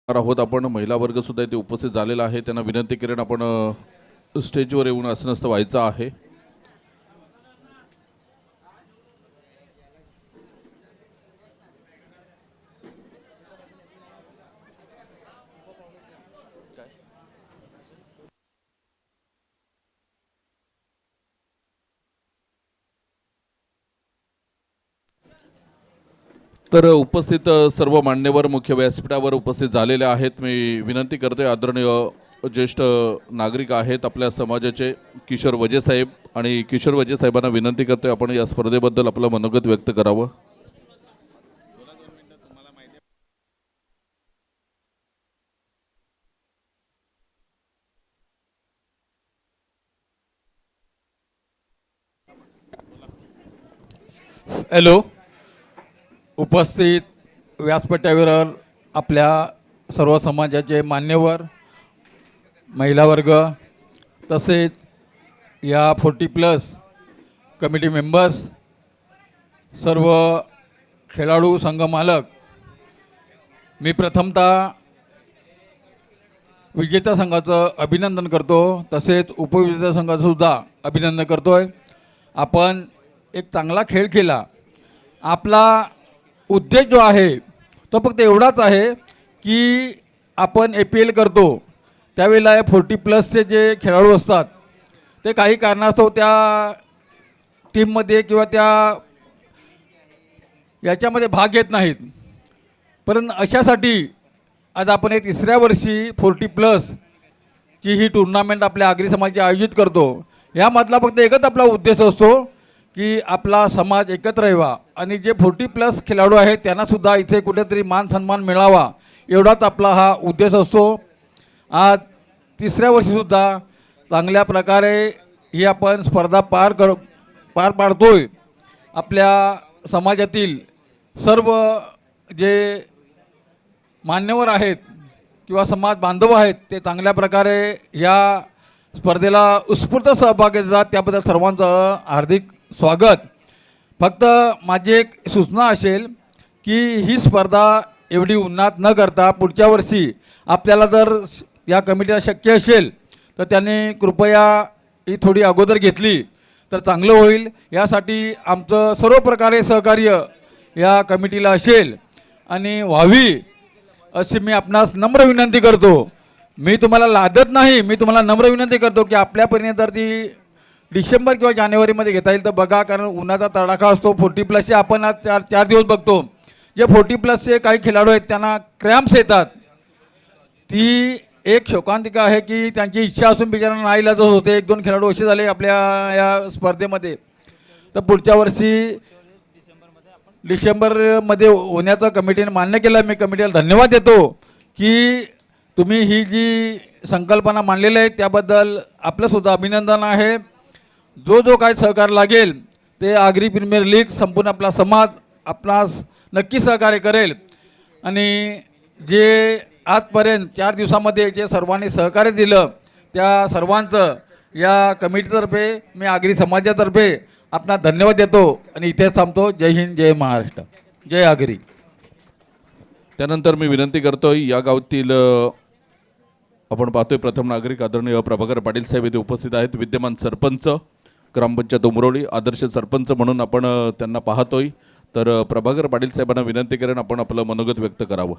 आहोत आपण महिला वर्ग सुद्धा इथे उपस्थित झालेला आहे. त्यांना विनंती करेन आपण स्टेजवर येऊन आसनस्थ व्हायचं आहे. तर उपस्थित सर्व मान्यवर मुख्य व्यासपीठावर उपस्थित झालेले आहेत. मी विनंती करतोय आदरणीय ज्येष्ठ नागरिक आहेत आपल्या समाजाचे किशोर वजे साहेब, आणि किशोर वजे साहेबांना विनंती करतोय आपण या स्पर्धेबद्दल आपलं मनोगत व्यक्त करावं. हॅलो. उपस्थित व्यासपीठावर आपल्या सर्व समाजाचे मान्यवर, महिला वर्ग, तसेच या 40+ कमिटी मेंबर्स, सर्व खेळाडू संघ मालक, मी प्रथमतः विजेत्या संघाचं अभिनंदन करतो, तसेच उपविजेत्या संघाचंसुद्धा अभिनंदन करतो आहे. आपण एक चांगला खेळ केला. आपला उद्देश जो आहे तो फक्त एवढाच आहे की आपण APL करतो त्यावेळेला 40+ जे खेळाडू असतात ते काही कारणास्तव त्या टीममध्ये किंवा त्या याच्यामध्ये भाग घेत नाहीत. परंतु अशासाठी आज आपण एक तिसऱ्या वर्षी 40+ ची ही टुर्नामेंट आपल्या आगरी समाजाची आयोजित करतो. यामधला फक्त एकच आपला उद्देश असतो की आपला समाज एकत्र यावा आणि जे 40+ खेळाडू आहेत त्यांनासुद्धा इथे कुठेतरी मान सन्मान मिळावा, एवढाच आपला हा उद्देश असतो. आज तिसऱ्या वर्षीसुद्धा चांगल्या प्रकारे ही आपण स्पर्धा पार पाडतोय. आपल्या समाजातील सर्व जे मान्यवर आहेत किंवा समाज बांधव आहेत ते चांगल्या प्रकारे या स्पर्धेला उत्स्फूर्त सहभाग देतात. त्याबद्दल सर्वांचं हार्दिक स्वागत. फक्त माझी एक सूचना असेल की ही स्पर्धा एवढी उन्हात न करता पुढच्या वर्षी आपल्याला जर या कमिटीला शक्य असेल तर त्यांनी कृपया ही थोडी अगोदर घेतली तर चांगलं होईल. यासाठी आमचं सर्व प्रकारे सहकार्य या कमिटीला असेल आणि व्हावी अशी मी आपणास नम्र विनंती करतो. मी तुम्हाला लादत नाही, मी तुम्हाला नम्र विनंती करतो की आपल्यापर्यंत जर ती डिसेंबर किंवा जानेवारीमध्ये घेता येईल तर बघा, कारण उन्हाचा तडाखा असतो. 40+चे आपण आज चार दिवस बघतो, जे 40+चे काही खेळाडू आहेत त्यांना क्रॅम्प्स येतात. ती एक शोकांतिका आहे की त्यांची इच्छा असून बिचारांना नाईलाज होते. 1-2 खेळाडू असे झाले आपल्या या स्पर्धेमध्ये. तर पुढच्या वर्षी डिसेंबरमध्ये होण्याचं कमिटीने मान्य केलं. मी कमिटीला धन्यवाद देतो की तुम्ही ही जी संकल्पना मांडलेली आहे त्याबद्दल आपलंसुद्धा अभिनंदन आहे. जो काय सहकार लागेल ते आगरी प्रीमियर लीग संपूर्ण आपला समाज आपणास नक्की सहकार्य करेल. आणि जे आजपर्यंत 4 दिवसामध्ये जे सर्वांनी सहकार्य दिलं त्या सर्वांचं या कमिटीतर्फे मी आगरी समाजातर्फे आपणास धन्यवाद देतो आणि इथेच थांबतो. जय हिंद, जय महाराष्ट्र, जय आगरी. त्यानंतर मी विनंती करतोय या गावातील आपण पाहतोय प्रथम नागरिक आदरणीय प्रभाकर पाटील साहेब इथे उपस्थित आहेत. विद्यमान सरपंच ग्रामपंचायत उमरोळी, आदर्श सरपंच म्हणून आपण त्यांना पाहतोय. तर प्रभाकर पाटील साहेबांना विनंती करेन आपण आपलं मनोगत व्यक्त करावं.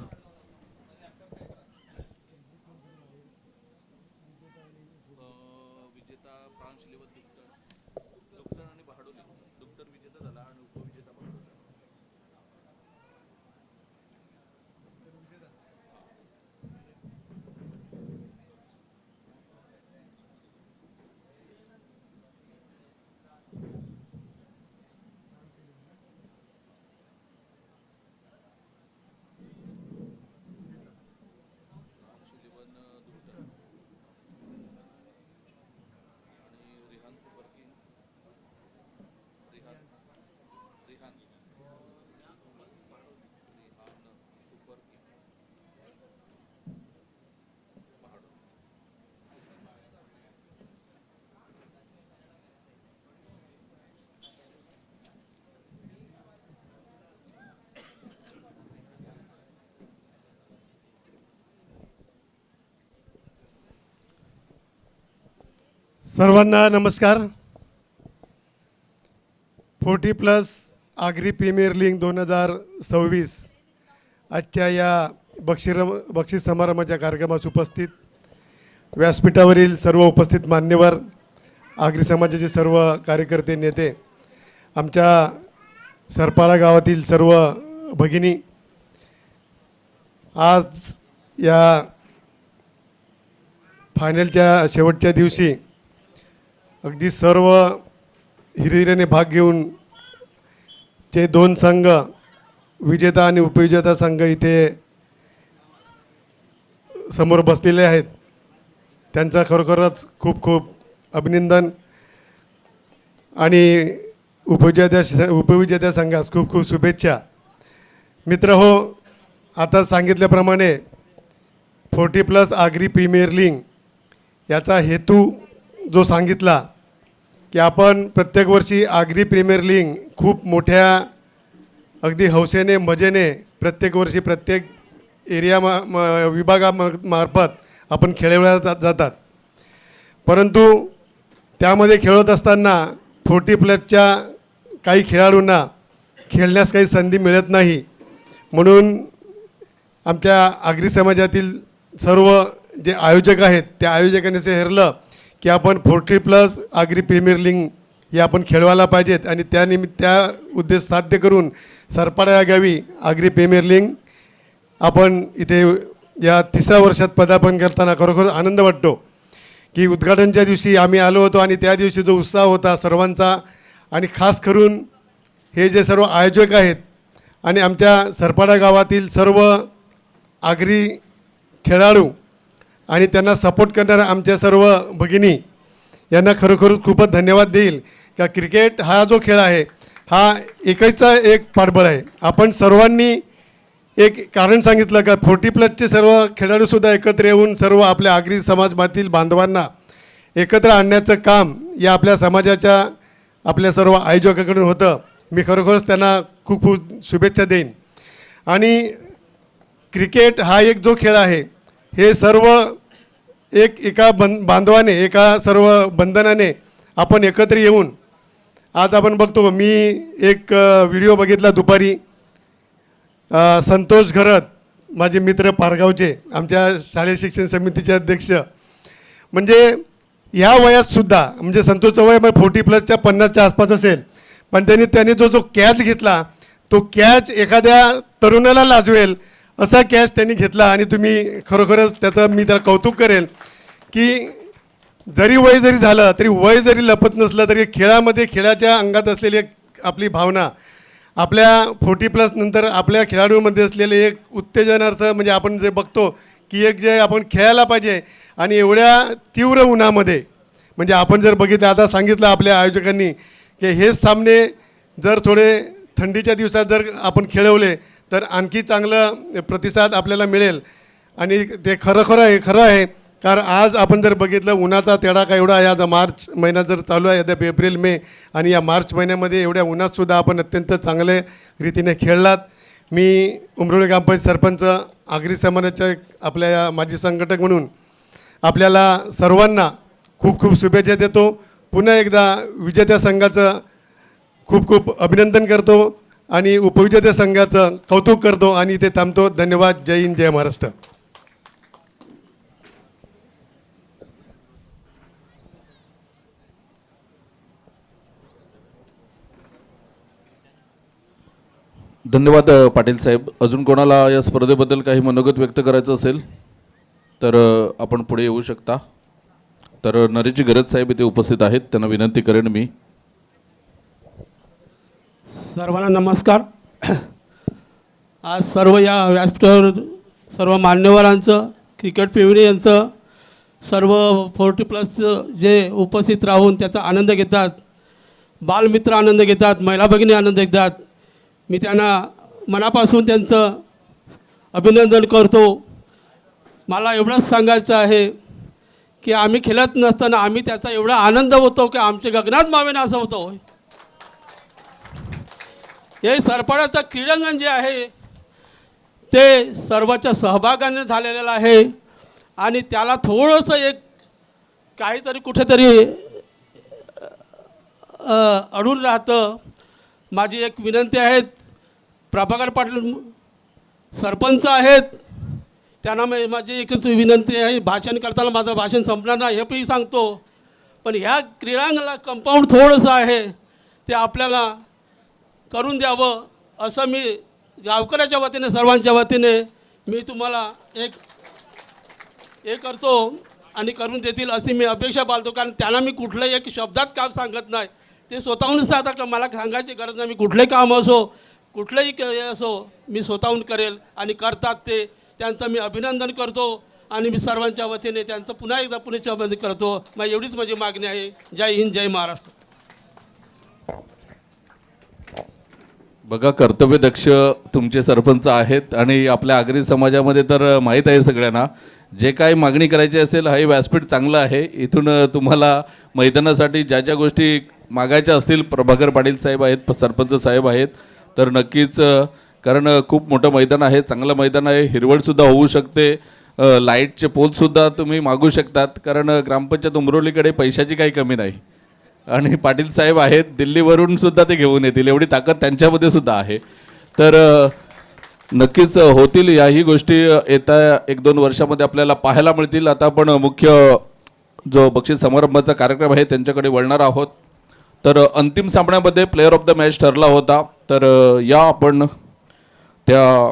सर्वांना नमस्कार. 40+ आगरी प्रीमियर लीग 2026 आजच्या या बक्षीस समारंभाच्या कार्यक्रमास उपस्थित, व्यासपीठावरील सर्व उपस्थित मान्यवर, आगरी समाजाचे सर्व कार्यकर्ते, नेते, आमच्या सरपाळा गावातील सर्व भगिनी, आज या फायनलच्या शेवटच्या दिवशी अगदी सर्व हिरिरीने भाग घेऊन जे 2 संघ, विजेता आणि उपविजेता संघ इथे समोर बसलेले आहेत, त्यांचा खरोखरच खूप खूप अभिनंदन. आणि उपविजेत्या संघास खूप खूप शुभेच्छा. मित्र हो, आता सांगितल्याप्रमाणे 40+ आगरी प्रीमियर लीग याचा हेतू जो सांगितला की आपण प्रत्येक वर्षी आगरी प्रीमियर लीग खूप मोठ्या अगदी हौसेने, मजेने प्रत्येक वर्षी प्रत्येक एरिया विभागामार्फत आपण खेळवल्या जातात. परंतु त्यामध्ये खेळत असताना 40+च्या काही खेळाडूंना खेळण्यास काही संधी मिळत नाही. म्हणून आमच्या आगरी समाजातील सर्व जे आयोजक आहेत, त्या आयोजकांनी असं ठरलं की आपण 40+ आगरी प्रीमियर लीग हे आपण खेळवायला पाहिजेत. आणि त्या उद्देश साध्य करून सरपाडा या गावी आगरी प्रीमियर लीग आपण इथे या 3ऱ्या वर्षात पदार्पण करताना खरोखर आनंद वाटतो की उद्घाटनच्या दिवशी आम्ही आलो होतो आणि त्या दिवशी जो उत्साह होता सर्वांचा, आणि खास करून हे जे सर्व आयोजक आहेत आणि आमच्या सरपाडा गावातील सर्व आगरी खेळाडू आणि त्यांना सपोर्ट करणाऱ्या आमच्या सर्व भगिनी यांना खरोखर खूपच धन्यवाद देईल. का क्रिकेट हा जो खेळ आहे हा एकाचा एक पाठबळ आहे. आपण सर्वांनी एक कारण सांगितलं का 40+चे सर्व खेळाडूसुद्धा एकत्र येऊन सर्व आपल्या आगरी समाजातील बांधवांना एकत्र आणण्याचं काम या आपल्या समाजाच्या आपल्या सर्व आयोजकाकडून होतं. मी खरोखरच त्यांना खूप खूप शुभेच्छा देईन. आणि क्रिकेट हा एक जो खेळ आहे, हे सर्व एका बांधवाने, एका सर्व बंधनाने आपण एकत्र येऊन, आज आपण बघतो, मी एक व्हिडिओ बघितला दुपारी, संतोष घरत, माझे मित्र पारगावचे, आमच्या शालेय शिक्षण समितीचे अध्यक्ष, म्हणजे ह्या वयातसुद्धा, म्हणजे संतोषचं वय 40+च्या 50च्या आसपास असेल, पण त्यांनी जो कॅच घेतला, तो कॅच एखाद्या तरुणाला लाजवेल असा कॅच त्यांनी घेतला. आणि तुम्ही खरोखरच त्याचं मी त्याला कौतुक करेल की जरी वय जरी झालं तरी वय जरी लपत नसलं तरी खेळामध्ये, खेळाच्या अंगात असलेली एक आपली भावना, आपल्या 40+ नंतर आपल्या खेळाडूंमध्ये असलेले एक उत्तेजनार्थ, म्हणजे आपण जे बघतो की एक जे आपण खेळायला पाहिजे. आणि एवढ्या तीव्र उन्हामध्ये, म्हणजे आपण जर बघितलं, आता सांगितलं आपल्या आयोजकांनी की हेच सामने जर थोडे थंडीच्या दिवसात जर आपण खेळवले तर आणखी चांगलं प्रतिसाद आपल्याला मिळेल. आणि ते खरं आहे. कारण आज आपण जर बघितलं, उन्हाचा तडाखा एवढा या मार्च महिना जर चालू आहे, आता एप्रिल मे, आणि या मार्च महिन्यामध्ये एवढ्या उन्हातसुद्धा आपण अत्यंत चांगल्या रीतीने खेळलात. मी उमरोळी ग्रामपंचायत सरपंच, आगरी समाजाच्या आपल्या या माजी संघटक म्हणून आपल्याला सर्वांना खूप खूप शुभेच्छा देतो. पुन्हा एकदा विजेत्या संघाचं खूप खूप अभिनंदन करतो आणि उपविजेत्या संघाचं कौतुक करतो आणि इथे थांबतो. धन्यवाद. जय हिंद, जय महाराष्ट्र. धन्यवाद पाटील साहेब. अजून कोणाला या स्पर्धेबद्दल काही मनोगत व्यक्त करायचं असेल तर आपण पुढे येऊ शकता. तर नरेशजी गरज साहेब इथे उपस्थित आहेत, त्यांना विनंती करेन मी. सर्वांना नमस्कार. आज सर्व या व्यासपीठावर सर्व मान्यवरांचं, क्रिकेट प्रेमी यांचं, सर्व 40+ जे उपस्थित राहून त्याचा आनंद घेतात, बालमित्र आनंद घेतात, महिला भगिनी आनंद घेतात, मी त्यांना मनापासून त्यांचं अभिनंदन करतो. मला एवढंच सांगायचं आहे की आम्ही खेळत नसताना आम्ही त्याचा एवढा आनंद होतो की आमचे गगनात मावेना असं होतं. हे सरपाड्याचं क्रीडांगण जे आहे ते सर्वांच्या सहभागाने झालेलं आहे आणि त्याला थोडंसं एक काहीतरी कुठेतरी अडून राहतं. माझी एक विनंती आहे, प्रभाकर पाटील सरपंच आहेत, त्यांना माझी एकच विनंती आहे, भाषण करताना माझं भाषण संपणार नाही हे पण सांगतो, पण ह्या क्रीडांगणाला कंपाऊंड थोडंसं आहे ते आपल्याला करून द्यावं असं मी गावकऱ्याच्या वतीने सर्वांच्या वतीने मी तुम्हाला हे करतो आणि करून देतील अशी मी अपेक्षा बाळगतो. कारण त्यांना मी कुठलंही एक शब्दात काम सांगत नाही, ते स्वतःहूनच सांगतात का मला सांगायची गरज नाही, मी कुठलंही काम असो कुठलंही असो मी स्वतःहून करेल आणि करतात ते. त्यांचं मी अभिनंदन करतो आणि मी सर्वांच्या वतीने त्यांचं पुन्हा एकदा पुनश्चबंदी करतो. मग एवढीच माझी मागणी आहे. जय हिंद, जय महाराष्ट्र. बघा, कर्तव्यदक्ष तुमचे सरपंच आहेत आणि आपल्या आगरी समाजामध्ये तर माहीत आहे सगळ्यांना, जे काही मागणी करायची असेल हे व्यासपीठ चांगलं आहे. इथून तुम्हाला मैदानासाठी ज्या ज्या गोष्टी मागायच्या असतील, प्रभाकर पाटील साहेब आहेत, सरपंच साहेब आहेत, तर नक्कीच, कारण खूप मोठं मैदान आहे, चांगलं मैदान आहे, हिरवळसुद्धा होऊ शकते, लाईटचे पोलसुद्धा तुम्ही मागू शकतात, कारण ग्रामपंचायत उमरोलीकडे पैशाची काही कमी नाही आणि पाटील साहेब आहेत, दिल्लीवरून सुद्धा ते घेऊन येतील, एवढी ताकद त्यांच्यामध्ये सुद्धा आहे. तर नक्कीच होतील याही गोष्टी येत्या 1-2 वर्षामध्ये आपल्याला पाहायला मिळतील. आता आपण मुख्य जो बक्षीस समारंभाचा कार्यक्रम आहे त्यांच्याकडे वळणार आहोत. तर अंतिम सामन्यामध्ये प्लेअर ऑफ द मॅच ठरला होता, तर या आपण त्या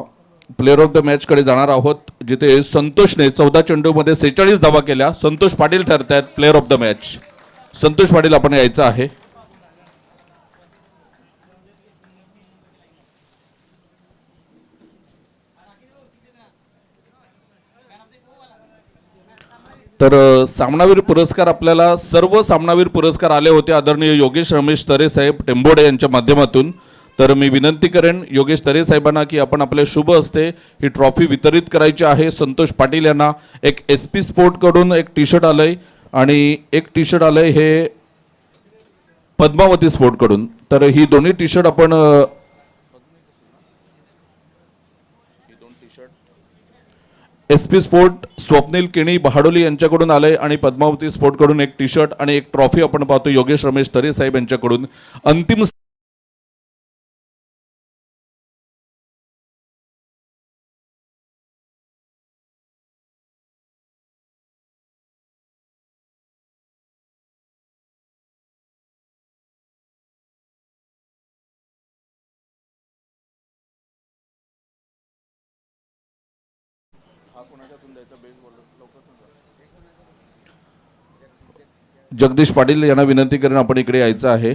प्लेअर ऑफ द मॅचकडे जाणार आहोत, जिथे संतोषने 14 चेंडूमध्ये 46 धावा केल्या. संतोष पाटील ठरत आहेत player of the match. Santosh Patil आपण यायचं आहे. तर सामनावीर पुरस्कार आपल्याला सर्व सामनावीर पुरस्कार आले होते आदरणीय योगेश रमेश तरे साहेब टेंबोडे यांच्या माध्यमातून. तर मी विनंती करेन योगेश तरे साहेबांना की आपण आपल्या शुभ हस्ते ही ट्रॉफी वितरित करायची आहे. संतोष पाटील यांना एक SP स्पोर्टकडून एक टी शर्ट आलंय आणि एक टी शर्ट आलंय हे पद्मावती स्पोर्टकडून. तर ही दोन्ही टी शर्ट आपण SP स्पोर्ट स्वप्नील केणी बहाडोली यांच्याकडून आलंय आणि पद्मावती स्पोर्टकडून एक टी शर्ट आणि एक ट्रॉफी आपण पाहतो योगेश रमेश तरे साहेब यांच्याकडून. अंतिम जगदीश पाटील यांना विनंती करून आपण इकडे यायचं आहे.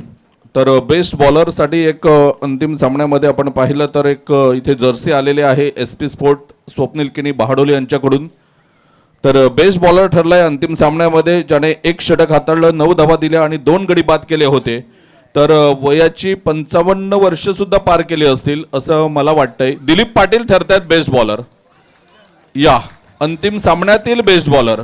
तर बेस्ट बॉलरसाठी एक अंतिम सामन्यामध्ये आपण पाहिलं तर एक इथे जर्सी आलेले आहे SP स्पोर्ट स्वप्नील केणी बहाडोली यांच्याकडून. तर बेस्ट बॉलर ठरलाय अंतिम सामन्यामध्ये, ज्याने 1 षटक हाताळलं, 9 धावा दिल्या आणि 2 गडी बाद केले होते. तर वयाची 55 वर्ष सुद्धा पार केली असतील असं मला वाटतंय. दिलीप पाटील ठरतायत बेस्ट बॉलर या अंतिम सामन्यातील बेस्ट बॉलर.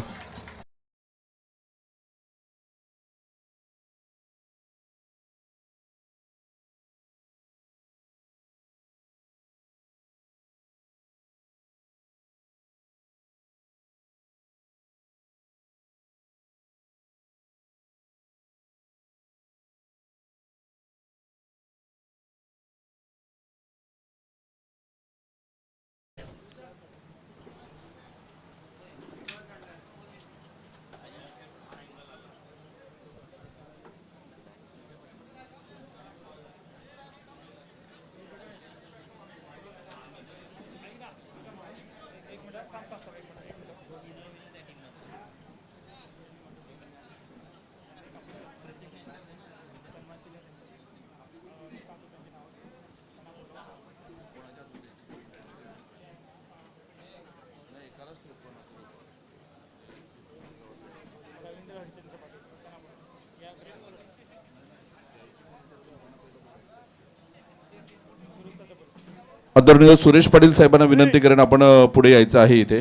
आदरणीय सुरेश पाटील साहेबांना विनंती करेन आपण पुढे यायचं आहे इथे.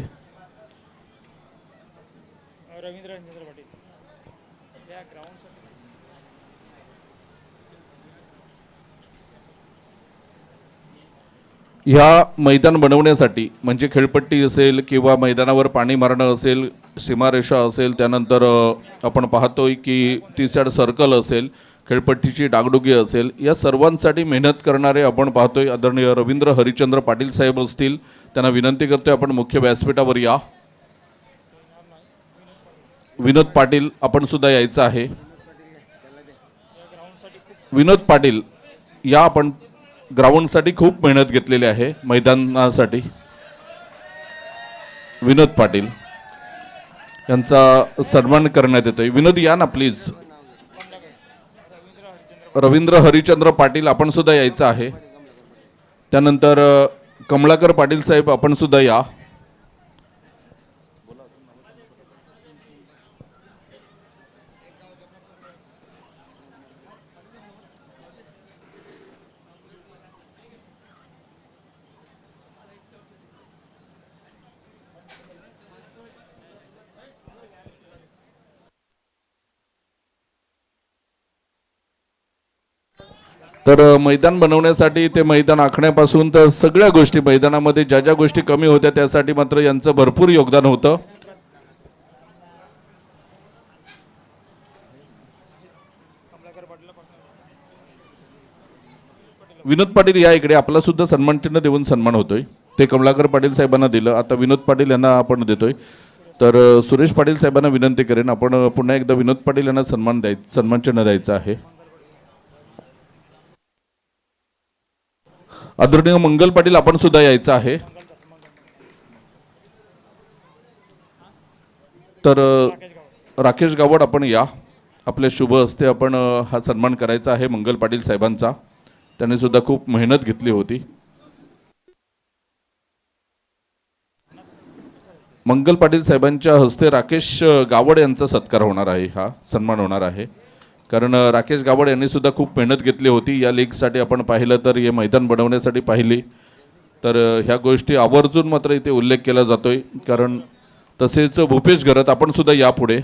ह्या मैदान बनवण्यासाठी म्हणजे खेळपट्टी असेल किंवा मैदानावर पाणी मारणं असेल, सीमारेषा असेल, त्यानंतर आपण पाहतोय की 30 यार्ड सर्कल असेल, खेळपट्टीची डागडुगी असेल, या सर्वांसाठी मेहनत करणारे आपण पाहतोय आदरणीय रवींद्र हरिचंद्र पाटील साहेब असतील. त्यांना विनंती करतोय आपण मुख्य व्यासपीठावर या. विनोद पाटील आपण सुद्धा यायचं आहे. विनोद पाटील या, आपण ग्राउंडसाठी खूप मेहनत घेतलेली आहे मैदानासाठी. विनोद पाटील यांचा सन्मान करण्यात येतोय. विनोद या ना प्लीज. रवींद्र हरिचंद्र पाटील आपण सुद्धा यायचं आहे. त्यानंतर कमळाकर पाटील साहेब आपण सुद्धा या. तर मैदान बनवण्यासाठी, ते मैदान आखण्यापासून तर सगळ्या गोष्टी, मैदानामध्ये ज्या ज्या गोष्टी कमी होत्या त्यासाठी मात्र यांचं भरपूर योगदान होतं. विनोद पाटील या इकडे. आपला सुद्धा सन्मान चिन्ह देऊन सन्मान होतोय. ते कमलाकर पाटील साहेबांना दिलं, आता विनोद पाटील यांना आपण देतोय. तर सुरेश पाटील साहेबांना विनंती करेन, आपण पुन्हा एकदा विनोद पाटील यांना सन्मान चिन्ह द्यायचं आहे. आदरणीय मंगल पाटील आपण सुद्धा यायचं आहे. तर राकेश गावड आपण या. आपल्या शुभ हस्ते आपण हा सन्मान करायचा आहे मंगल पाटील साहेबांचा. त्यांनी सुद्धा खूप मेहनत घेतली होती. मंगल पाटील साहेबांच्या हस्ते राकेश गावड यांचा सत्कार होणार आहे, हा सन्मान होणार आहे. कारण राकेश गावड यांनी सुद्धा खूप मेहनत घेतली होती या लीगसाठी. आपण पाहिलं तर हे मैदान बनवण्यासाठी पाहिली तर ह्या गोष्टी आवर्जून मात्र इथे उल्लेख केला जातोय. कारण तसेच भूपेश घरत आपण सुद्धा या पुढे.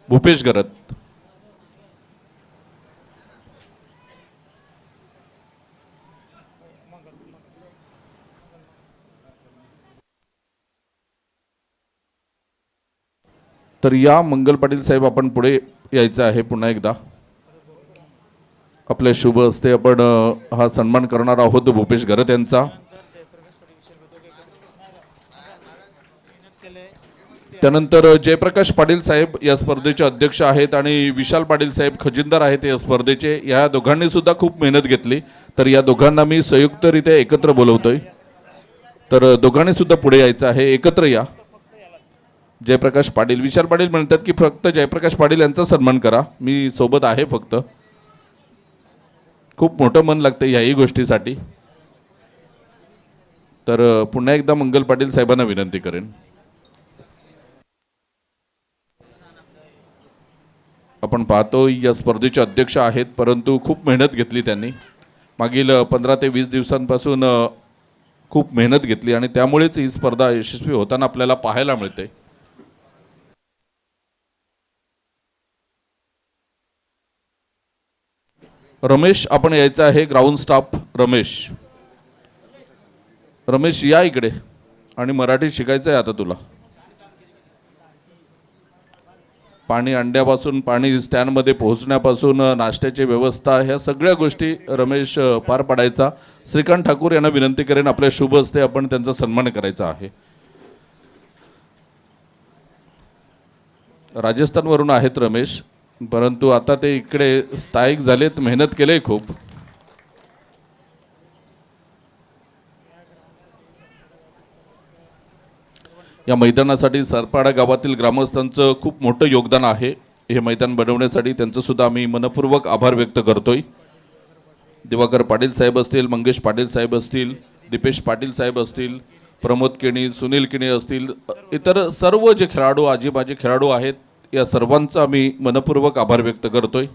भूपेश घरत तर या. मंगल पाटील साहेब आपण पुढे यायचं आहे पुन्हा एकदा. आपल्या शुभ हस्ते आपण हा सन्मान करणार आहोत भूपेश घरत यांचा. त्यानंतर जयप्रकाश पाटील साहेब या स्पर्धेचे अध्यक्ष आहेत आणि विशाल पाटील साहेब खजिनदार आहेत या स्पर्धेचे. या दोघांनी सुद्धा खूप मेहनत घेतली. तर या दोघांना मी संयुक्तरित्या एकत्र बोलवतोय. तर दोघांनी सुद्धा पुढे यायचं आहे, एकत्र या. जयप्रकाश पाटील, विशाल पाटील म्हणतात की फक्त जयप्रकाश पाटील यांचा सन्मान करा, मी सोबत आहे फक्त. खूप मोठं मन लागतं याही गोष्टीसाठी. तर पुन्हा एकदा मंगल पाटील साहेबांना विनंती करेन. आपण पाहतो या स्पर्धेचे अध्यक्ष आहेत, परंतु खूप मेहनत घेतली त्यांनी. मागील 15 ते 20 दिवसांपासून खूप मेहनत घेतली आणि त्यामुळेच ही स्पर्धा यशस्वी होताना आपल्याला पाहायला मिळते. रमेश आपण यायचं आहे. Ground staff Ramesh. रमेश या इकडे. आणि मराठी शिकायचं आहे आता तुला. पाणी आणण्यापासून, पाणी स्टँडमध्ये पोहोचण्यापासून, नाश्त्याची व्यवस्था, ह्या सगळ्या गोष्टी रमेश पार पाडायचा. श्रीकांत ठाकूर यांना विनंती करेन, आपल्या शुभ हस्ते आपण त्यांचा सन्मान करायचा आहे. राजस्थानवरून आहेत रमेश, परंतु आता ते इकडे स्थायिक झालेत, मेहनत केले खूप. या मैदानासाठी सरपाडा गावातील ग्रामस्थांचं खूप मोठं योगदान आहे. हे मैदान बनवण्यासाठी त्यांचं सुद्धा आम्ही मनपूर्वक आभार व्यक्त करतोय. दिवाकर पाटील साहेब असतील, मंगेश पाटील साहेब असतील, दीपेश पाटील साहेब असतील, प्रमोद केणी, सुनील केणी असतील, इतर सर्व जे खेळाडू, आजीबाजी खेळाडू आहेत, या सर्वांचा आम्ही मनपूर्वक आभार व्यक्त करतोय.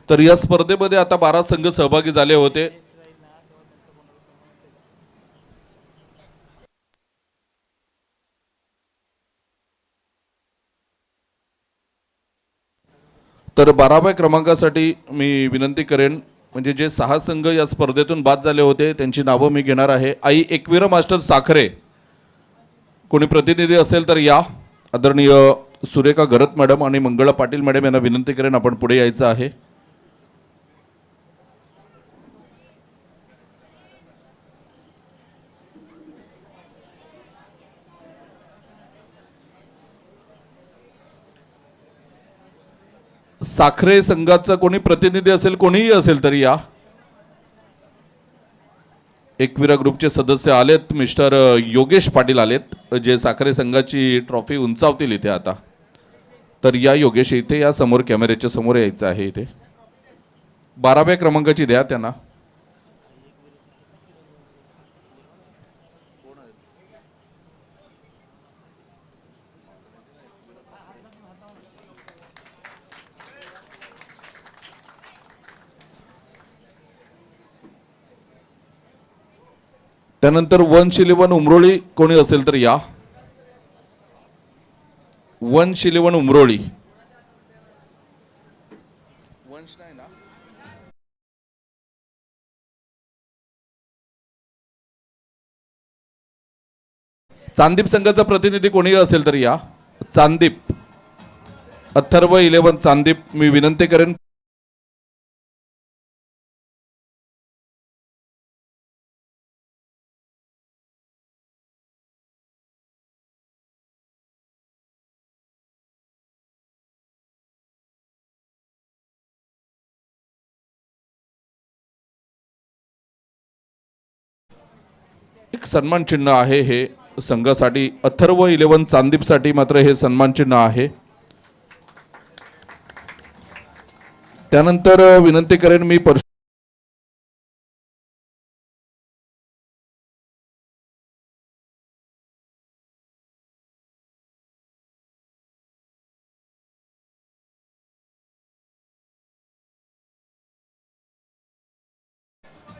तर या स्पर्धेमध्ये आता 12 संघ सहभागी झाले होते. तर 12व्या क्रमांकासाठी मी विनंती करेन, म्हणजे जे 6 संघ या स्पर्धेतून बाद झाले होते त्यांची नावं मी घेणार आहे. आई एकवीर मास्टर साखरे कोणी प्रतिनिधी असेल तर या. आदरणीय सुरेखा गरत मॅडम आणि मंगळा पाटील मॅडम यांना विनंती करेन आपण पुढे यायचं आहे. साखरे संघाचा कोणी प्रतिनिधी असेल, कोणीही असेल तरी या. एकविरा ग्रुपचे सदस्य आलेत. मिस्टर योगेश पाटील आलेत, जे साखरे संघाची ट्रॉफी उंचावतील इथे आता. तर या योगेश, इथे या समोर, कॅमेऱ्याच्या समोर यायचं आहे. इथे 12व्या क्रमांकाची द्या त्यांना. त्यानंतर 111 उमरोळी कोणी असेल तर या. 111 उमरोळी. चांदीप संघाचा प्रतिनिधी कोणी असेल तर या. चांदीप, अथर्व 11 चांदीप. मी विनंती करेन एक सन्मान चिन्ह आहे हे संघासाठी. अथर्व 11 चांदीपसाठी मात्र हे सन्मान चिन्ह आहे. त्यानंतर विनंती करेन मी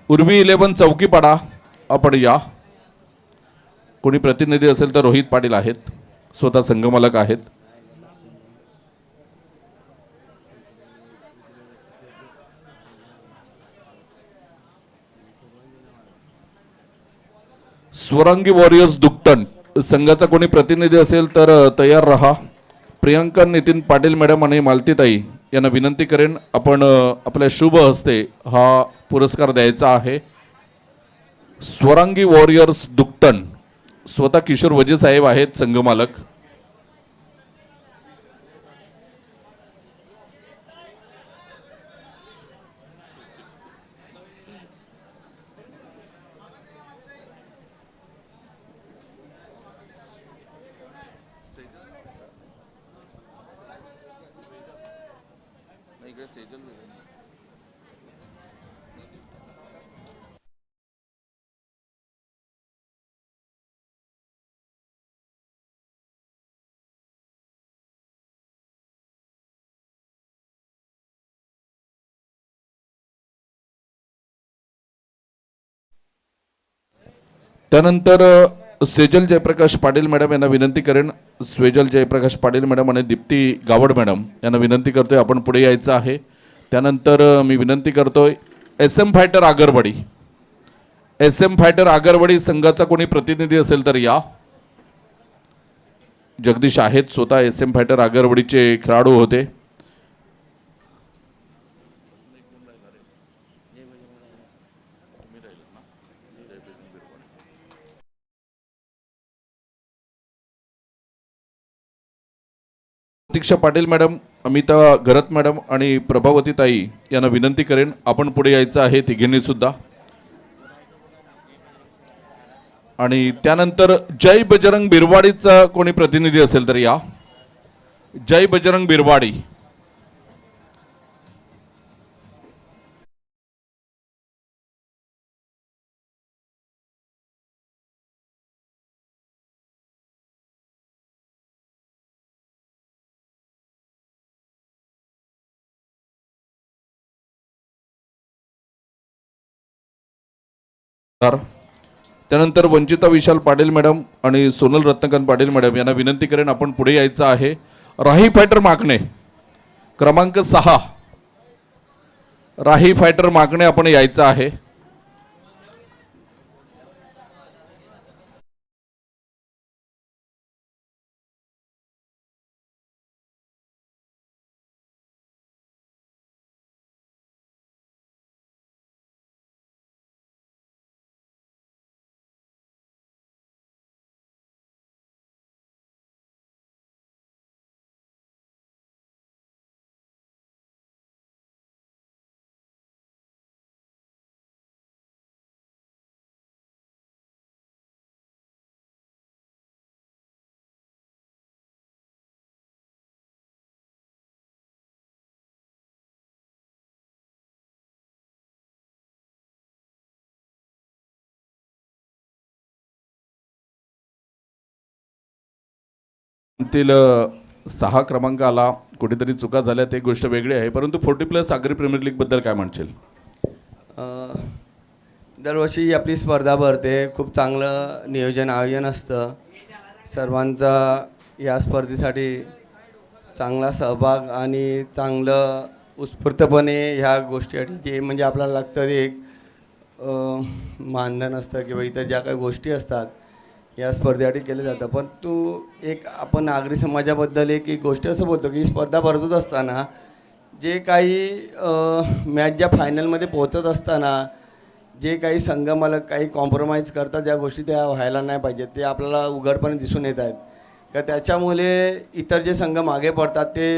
उर्वी 11 चौकीपाडा आपण या. कोणी प्रतिनिधी असेल तर रोहित पाटील आहेत, स्वतः संघमालक आहेत. स्वरांगी वॉरियर्स दुकटन संघाचा कोणी प्रतिनिधी असेल तर तयार रहा. प्रियंका नितीन पाटील मॅडम आणि मालतीताई यांना विनंती करेन, आपण आपल्या शुभ हस्ते हा पुरस्कार द्यायचा आहे. स्वरांगी वॉरियर्स दुकटन, स्वतः किशोर वजे साहेब आहेत संघमालक. त्यानंतर सेजल जयप्रकाश पाटील मॅडम यांना विनंती करेन. स्वेजल जयप्रकाश पाटील मॅडम आणि दीप्ती गावड मॅडम यांना विनंती करतोय आपण पुढे यायचं आहे. त्यानंतर मी विनंती करतोय SM fighter Agarwadi. SM fighter Agarwadi संघाचा कोणी प्रतिनिधी असेल तर या. जगदीश आहेत, स्वतः SM फायटर आगरवाडीचे खेळाडू होते. प्रतीक्षा पाटील मॅडम, अमिता गरत मॅडम आणि प्रभावती ताई यांना विनंती करेन आपण पुढे यायचं आहे तिघींनी सुद्धा. आणि त्यानंतर जय बजरंग बिरवाडीचा कोणी प्रतिनिधी असेल तर या. जय बजरंग बिरवाडी. त्यानंतर वंचिता विशाल पाटील मॅडम आणि सोनल रत्नकांत पाटील मॅडम यांना विनंती करेन आपण पुढे यायचं आहे. राही फायटर माकणे क्रमांक 6 राही फायटर मागणे आपण यायचं आहे. तील 6 क्रमांकाला कुठेतरी चुका झाल्या ते गोष्ट वेगळी आहे, परंतु 40+ आगरी प्रीमियर लीग बद्दल काय म्हणशील? दरवर्षी आपली स्पर्धा भरते, खूप चांगलं नियोजन आयोजन असतं. सर्वांचा या स्पर्धेसाठी चांगला सहभाग आणि चांगलं उत्स्फूर्तपणे ह्या गोष्टीसाठी जे म्हणजे आपल्याला लागतं ते एक मानधन असतं किंवा इतर ज्या काही गोष्टी असतात या स्पर्धेसाठी केलं जातं. पण एक आपण आगरी समाजाबद्दल एक गोष्ट असं बोलतो की स्पर्धा भरतच असताना जे काही मॅच ज्या फायनलमध्ये पोहोचत असताना जे काही संघ मालक काही कॉम्प्रोमाइज करतात ज्या गोष्टी त्या व्हायला नाही पाहिजेत ते आपल्याला उघडपणे दिसून येत आहेत का त्याच्यामुळे इतर जे संघ मागे पडतात ते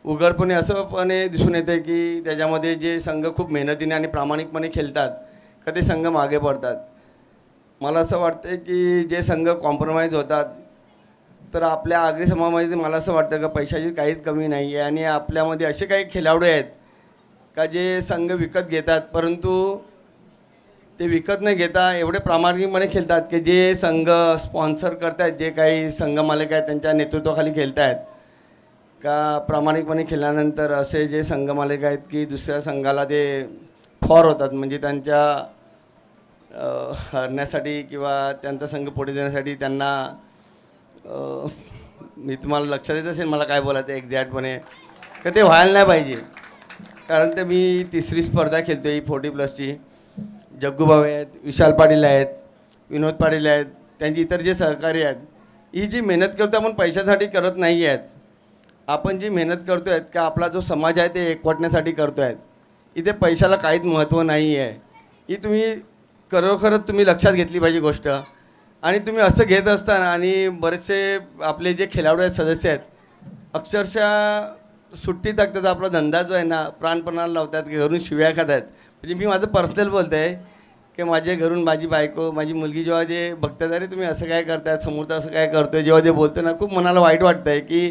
उघडपणे असंपणे दिसून येतं की त्याच्यामध्ये जे संघ खूप मेहनतीने आणि प्रामाणिकपणे खेळतात का ते संघ मागे पडतात. मला असं वाटतं की जे संघ कॉम्प्रोमाइज होतात तर आपल्या आगरी समाजामध्ये मला असं वाटतं का पैशाची काहीच कमी नाही आहे आणि आपल्यामध्ये असे काही खेळाडू आहेत का जे संघ विकत घेतात परंतु ते विकत नाही घेता एवढे प्रामाणिकपणे खेळतात की जे संघ स्पॉन्सर करत आहेत जे काही संघ मालक आहेत त्यांच्या नेतृत्वाखाली खेळत आहेत का प्रामाणिकपणे खेळल्यानंतर असे जे संघ मालक आहेत की दुसऱ्या संघाला ते फॉर होतात म्हणजे त्यांच्या हरण्यासाठी किंवा त्यांचा संघ पुढे देण्यासाठी त्यांना मी तुम्हाला लक्षात येत असेल मला काय बोलायचं एक्झॅक्टपणे का ते व्हायला नाही पाहिजे. कारण ते मी 3री स्पर्धा खेळतो ही 40+ची. जग्गूभाऊ आहेत, विशाल पाटील आहेत, विनोद पाटील आहेत, त्यांची इतर जे सहकारी आहेत. ही जी मेहनत करतो आपण पैशासाठी करत नाही आहेत. आपण जी मेहनत करतो आहेत का आपला जो समाज आहे ते एकवटण्यासाठी करतो आहेत. इथे पैशाला काहीच महत्त्व नाही आहे. ही तुम्ही खरोखरच तुम्ही लक्षात घेतली पाहिजे गोष्ट. आणि तुम्ही असं घेत असताना आणि बरेचसे आपले जे खेळाडू आहेत सदस्य आहेत अक्षरशः सुट्टी टाकतात आपला धंदा जो आहे ना प्राणपणाला लावतात की घरून शिव्या खात आहेत. म्हणजे मी माझं पर्सनल बोलतो आहे की माझ्या घरून माझी बायको माझी मुलगी जेव्हा जे बघतात अरे तुम्ही असं काय करताय समोरचं असं काय करतो आहे जेव्हा ते बोलतो ना खूप मनाला वाईट वाटतं आहे की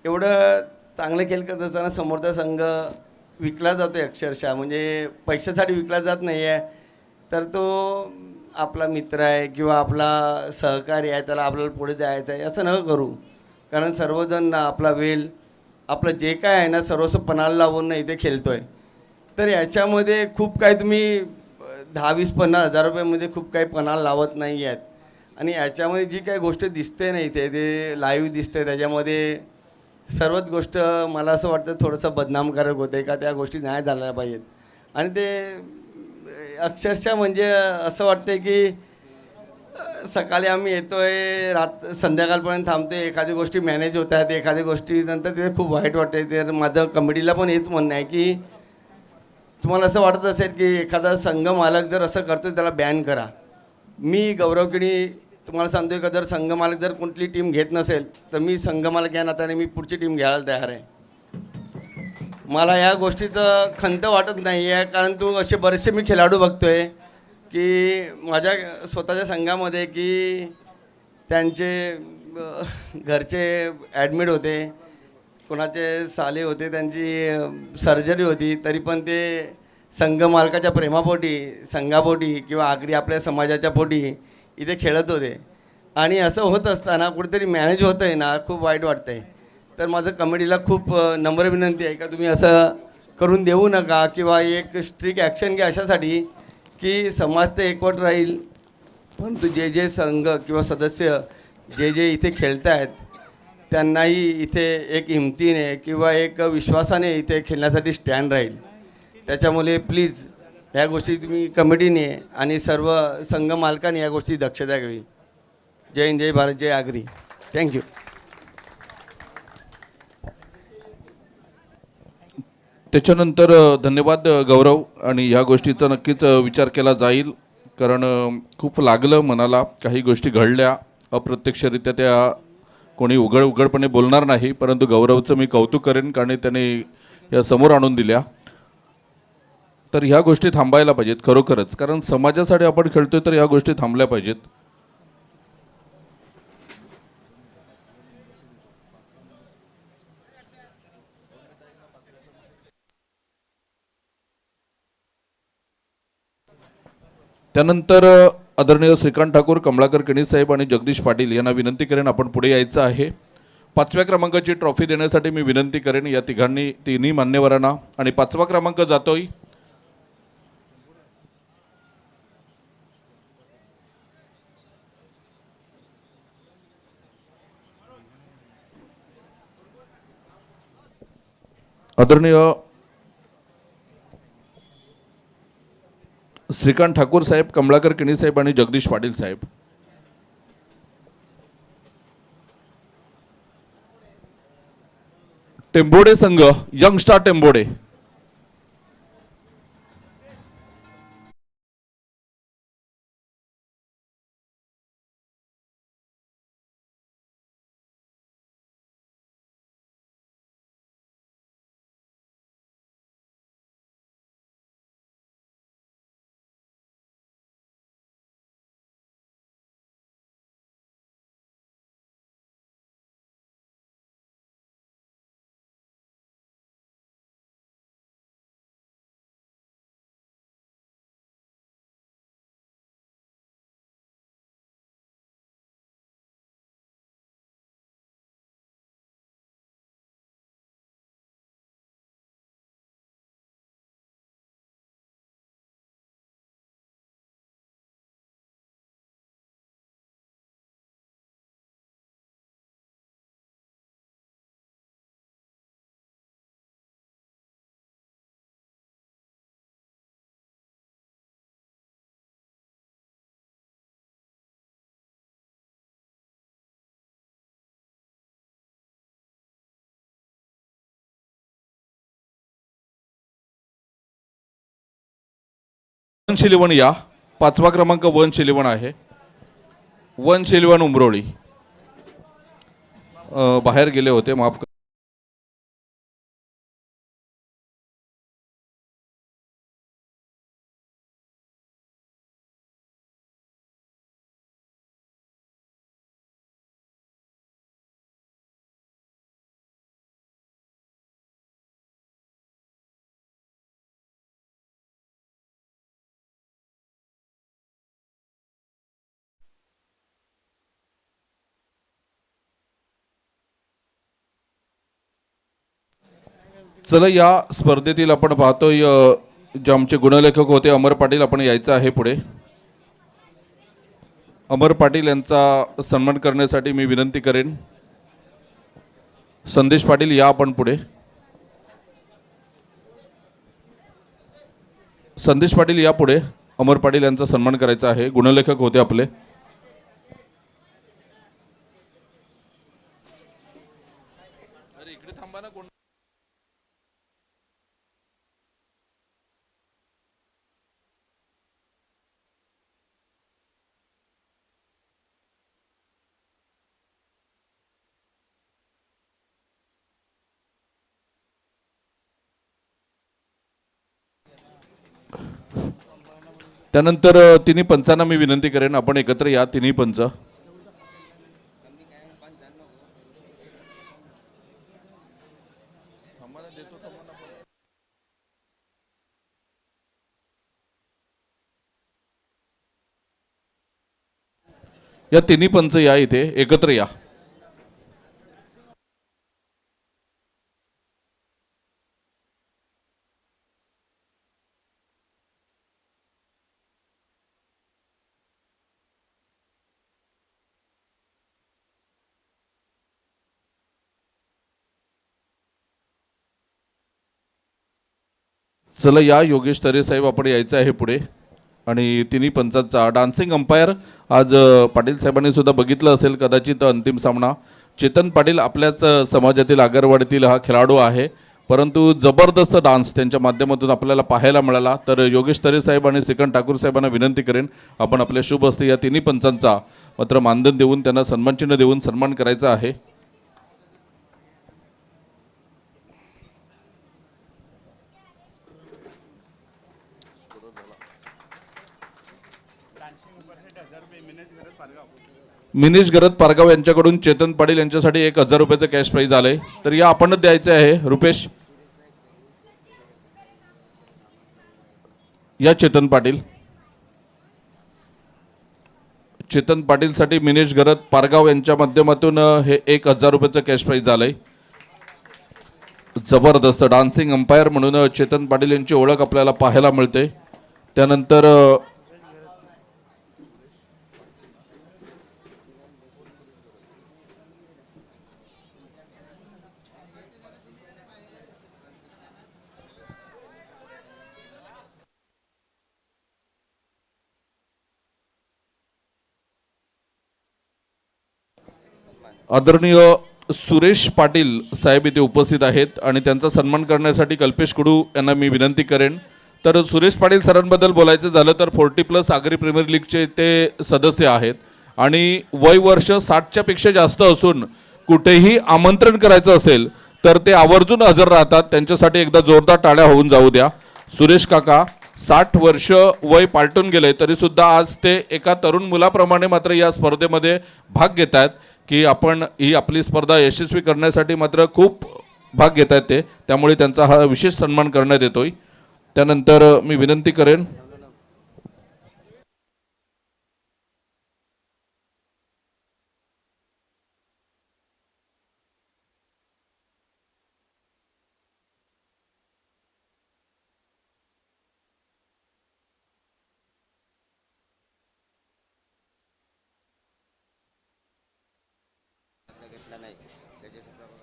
एवढं चांगलं खेळ करत असताना समोरचा संघ विकला जातो आहे अक्षरशः म्हणजे पैशासाठी विकला जात नाही आहे. तर तो आपला मित्र आहे किंवा आपला सहकारी आहे त्याला आपल्याला पुढे जायचं आहे असं न करू. कारण सर्वजण आपला वेल आपलं जे काय आहे ना सर्वस्व पणाला लावून इथे खेळतो आहे. तर याच्यामध्ये खूप काही तुम्ही 10-20-50 हजार रुपयामध्ये खूप काही पणाला लावत नाही आहेत. आणि याच्यामध्ये जी काही गोष्ट दिसते ना इथे ते लाईव्ह दिसते त्याच्यामध्ये सर्वच गोष्ट मला असं वाटतं थोडंसं बदनामकारक होते का त्या गोष्टी नाही झाल्या पाहिजेत. आणि ते अक्षरशः म्हणजे असं वाटतं की सकाळी आम्ही येतो आहे संध्याकाळपर्यंत थांबतो आहे एखादी गोष्टी मॅनेज होत आहेत एखादी गोष्टी नंतर ते खूप वाईट वाटते. तर माझं कमिटीला पण हेच म्हणणं आहे की तुम्हाला असं वाटत असेल की एखादा संघ मालक जर असं करतो त्याला बॅन करा. मी गौरवकिणी तुम्हाला सांगतोय का जर संघ मालक जर कुठली टीम घेत नसेल तर मी संघ मालक या नात्याने मी पुढची टीम घ्यायला तयार आहे. मला या गोष्टीचं खंत वाटत नाही आहे कारण तू असे बरेचसे मी खेळाडू बघतो आहे की माझ्या स्वतःच्या संघामध्ये की त्यांचे घरचे ॲडमिट होते कोणाचे साले होते त्यांची सर्जरी होती तरी पण ते संघ मालकाच्या प्रेमापोटी संघापोटी किंवा आगरी आपल्या समाजाच्या पोटी इथे खेळत होते. आणि असं होत असताना कुठेतरी मॅनेज होतं आहे ना खूप वाईट वाटतं आहे. तर माझं कमिटीला खूप नम्र विनंती आहे का तुम्ही असं करून देऊ नका किंवा एक स्ट्रिक्ट ॲक्शन घ्या अशासाठी की समाज तर एकवट राहील. परंतु जे जे संघ किंवा सदस्य जे जे इथे खेळत आहेत त्यांनाही इथे एक हिमतीने किंवा एक विश्वासाने इथे खेळण्यासाठी स्टँड राहील. त्याच्यामुळे प्लीज ह्या गोष्टी तुम्ही कमिटीने आणि सर्व संघ मालकाने या गोष्टी दक्षता घ्यावी. जय हिंद, जय भारत, जय आगरी. थँक्यू. त्याच्यानंतर धन्यवाद गौरव. आणि ह्या गोष्टीचा नक्कीच विचार केला जाईल, कारण खूप लागलं मनाला. काही गोष्टी घडल्या अप्रत्यक्षरित्या, त्या कोणी उघडपणे बोलणार नाही, परंतु गौरवचं मी कौतुक करेन, कारण त्याने या समोर आणून दिल्या. तर ह्या गोष्टी थांबायला पाहिजेत खरोखरच, कारण समाजासाठी आपण खेळतोय, तर ह्या गोष्टी थांबल्या पाहिजेत. त्यानंतर आदरणीय श्रीकांत ठाकूर, कमलाकर केणी साहेब आणि जगदीश पाटील यांना विनंती करेन आपण पुढे यायचं आहे. 5व्या क्रमांकाची ट्रॉफी देण्यासाठी मी विनंती करेन या तिन्ही मान्यवरांना. आणि 5वा क्रमांक जातोय आदरणीय श्रीकांत ठाकूर साहेब, कमलाकर केणी साहेब आणि जगदीश पाटील साहेब. टेंबोडे संघ, यंग स्टार टेंबोडे. वनशिलीवन या 5वा क्रमांक वनशिलीवन आहे. वनशिलीवन उमरोळी बाहेर गेले होते, माफ कर. चला, या स्पर्धेतील आपण पाहतोय जे आमचे गुणलेखक होते अमर पाटील, आपण यायचं आहे पुढे. अमर पाटील यांचा सन्मान करण्यासाठी मी विनंती करेन. संदेश पाटील या आपण पुढे. संदेश पाटील या पुढे. अमर पाटील यांचा सन्मान करायचा आहे, गुणलेखक होते आपले. इकडे थांबा ना. त्यानंतर तिन्ही पंचांना मी विनंती करेन, आपण एकत्र या तिन्ही पंच. या तिन्ही पंच या, इथे एकत्र या. चला या योगेश तरे साहेब आपण यायचं आहे पुढे. आणि तिन्ही पंचांचा डान्सिंग अंपायर आज पाटील साहेबांनी सुद्धा बघितलं असेल कदाचित अंतिम सामना. चेतन पाटील आपल्याच समाजातील आगरवाडीतील हा खेळाडू आहे, परंतु जबरदस्त डान्स त्यांच्या माध्यमातून आपल्याला पाहायला मिळाला. तर योगेश तरे साहेब आणि श्रीकांत ठाकूर साहेबांना विनंती करेन आपण आपल्या शुभ हस्ते या तिन्ही पंचांचा मात्र मानधन देऊन त्यांना सन्मानचिन्ह देऊन सन्मान करायचा आहे. मिनीश गरज पारगाव यांच्याकडून चेतन पाटील यांच्यासाठी 1000 रुपयाचं कॅश प्राईज आलंय. तर या आपणच द्यायचे आहे. रुपेश या चेतन पाटीलसाठी मिनीश गरज पारगाव यांच्या माध्यमातून हे 1000 रुपयाचं कॅश प्राईज आलंय. जबरदस्त डान्सिंग अंपायर म्हणून चेतन पाटील यांची ओळख आपल्याला पाहायला मिळते. त्यानंतर आदरणीय सुरेश पाटील साहेब इथे उपस्थित आहेत आणि त्यांचा सन्मान करण्यासाठी कल्पेश कुडू यांना मी विनंती करेन. तर सुरेश पाटील सरांबद्दल बोलायचं झालं तर 40+ आगरी प्रीमियर लीगचे ते सदस्य आहेत आणि वय वर्ष 60च्या पेक्षा जास्त असून कुठेही आमंत्रण करायचं असेल तर ते आवर्जून हजर राहतात. त्यांच्यासाठी एकदा जोरदार टाळ्या होऊन जाऊ द्या. सुरेश काका 60 वर्ष वय पालटून गेले तरी सुद्धा आज ते एका तरुण मुलाप्रमाणे मात्र या स्पर्धेमध्ये भाग घेत आहेत की आपण ही आपली स्पर्धा यशस्वी करण्यासाठी मात्र खूप भाग घेत आहेत ते. त्यामुळे त्यांचा हा विशेष सन्मान करण्यात येतोय. त्यानंतर मी विनंती करेन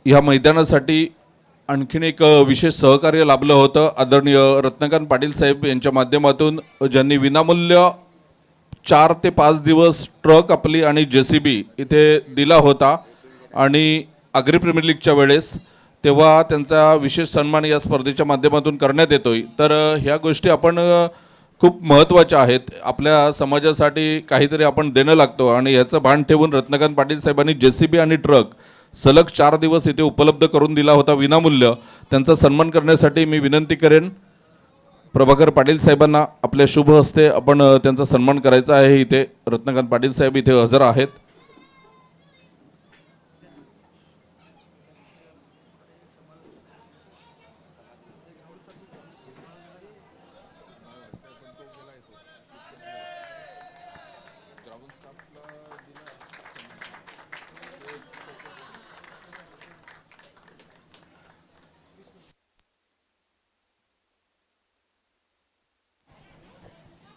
या मैदानासाठी आणखीन एक विशेष सहकार्य लाभलं होतं आदरणीय रत्नकांत पाटील साहेब यांच्या माध्यमातून, ज्यांनी विनामूल्य 4 ते 5 दिवस ट्रक आपली आणि JCB इथे दिला होता आणि आगरी प्रीमियर लीगच्या वेळेस तेव्हा त्यांचा विशेष सन्मान या स्पर्धेच्या माध्यमातून करण्यात येतोय. तर ह्या गोष्टी आपण खूप महत्त्वाच्या आहेत. आपल्या समाजासाठी काहीतरी आपण देणं लागतो आणि याचं भान ठेवून रत्नकांत पाटील साहेबांनी JCB आणि ट्रक सलग 4 दिवस इथे उपलब्ध करून दिला होता विनामूल्य. त्यांचा सन्मान करण्यासाठी मी विनंती करेन प्रभाकर पाटील साहेबांना आपल्या शुभ हस्ते आपण त्यांचा सन्मान करायचा आहे. इथे रत्नकांत पाटील साहेब इथे हजर आहेत.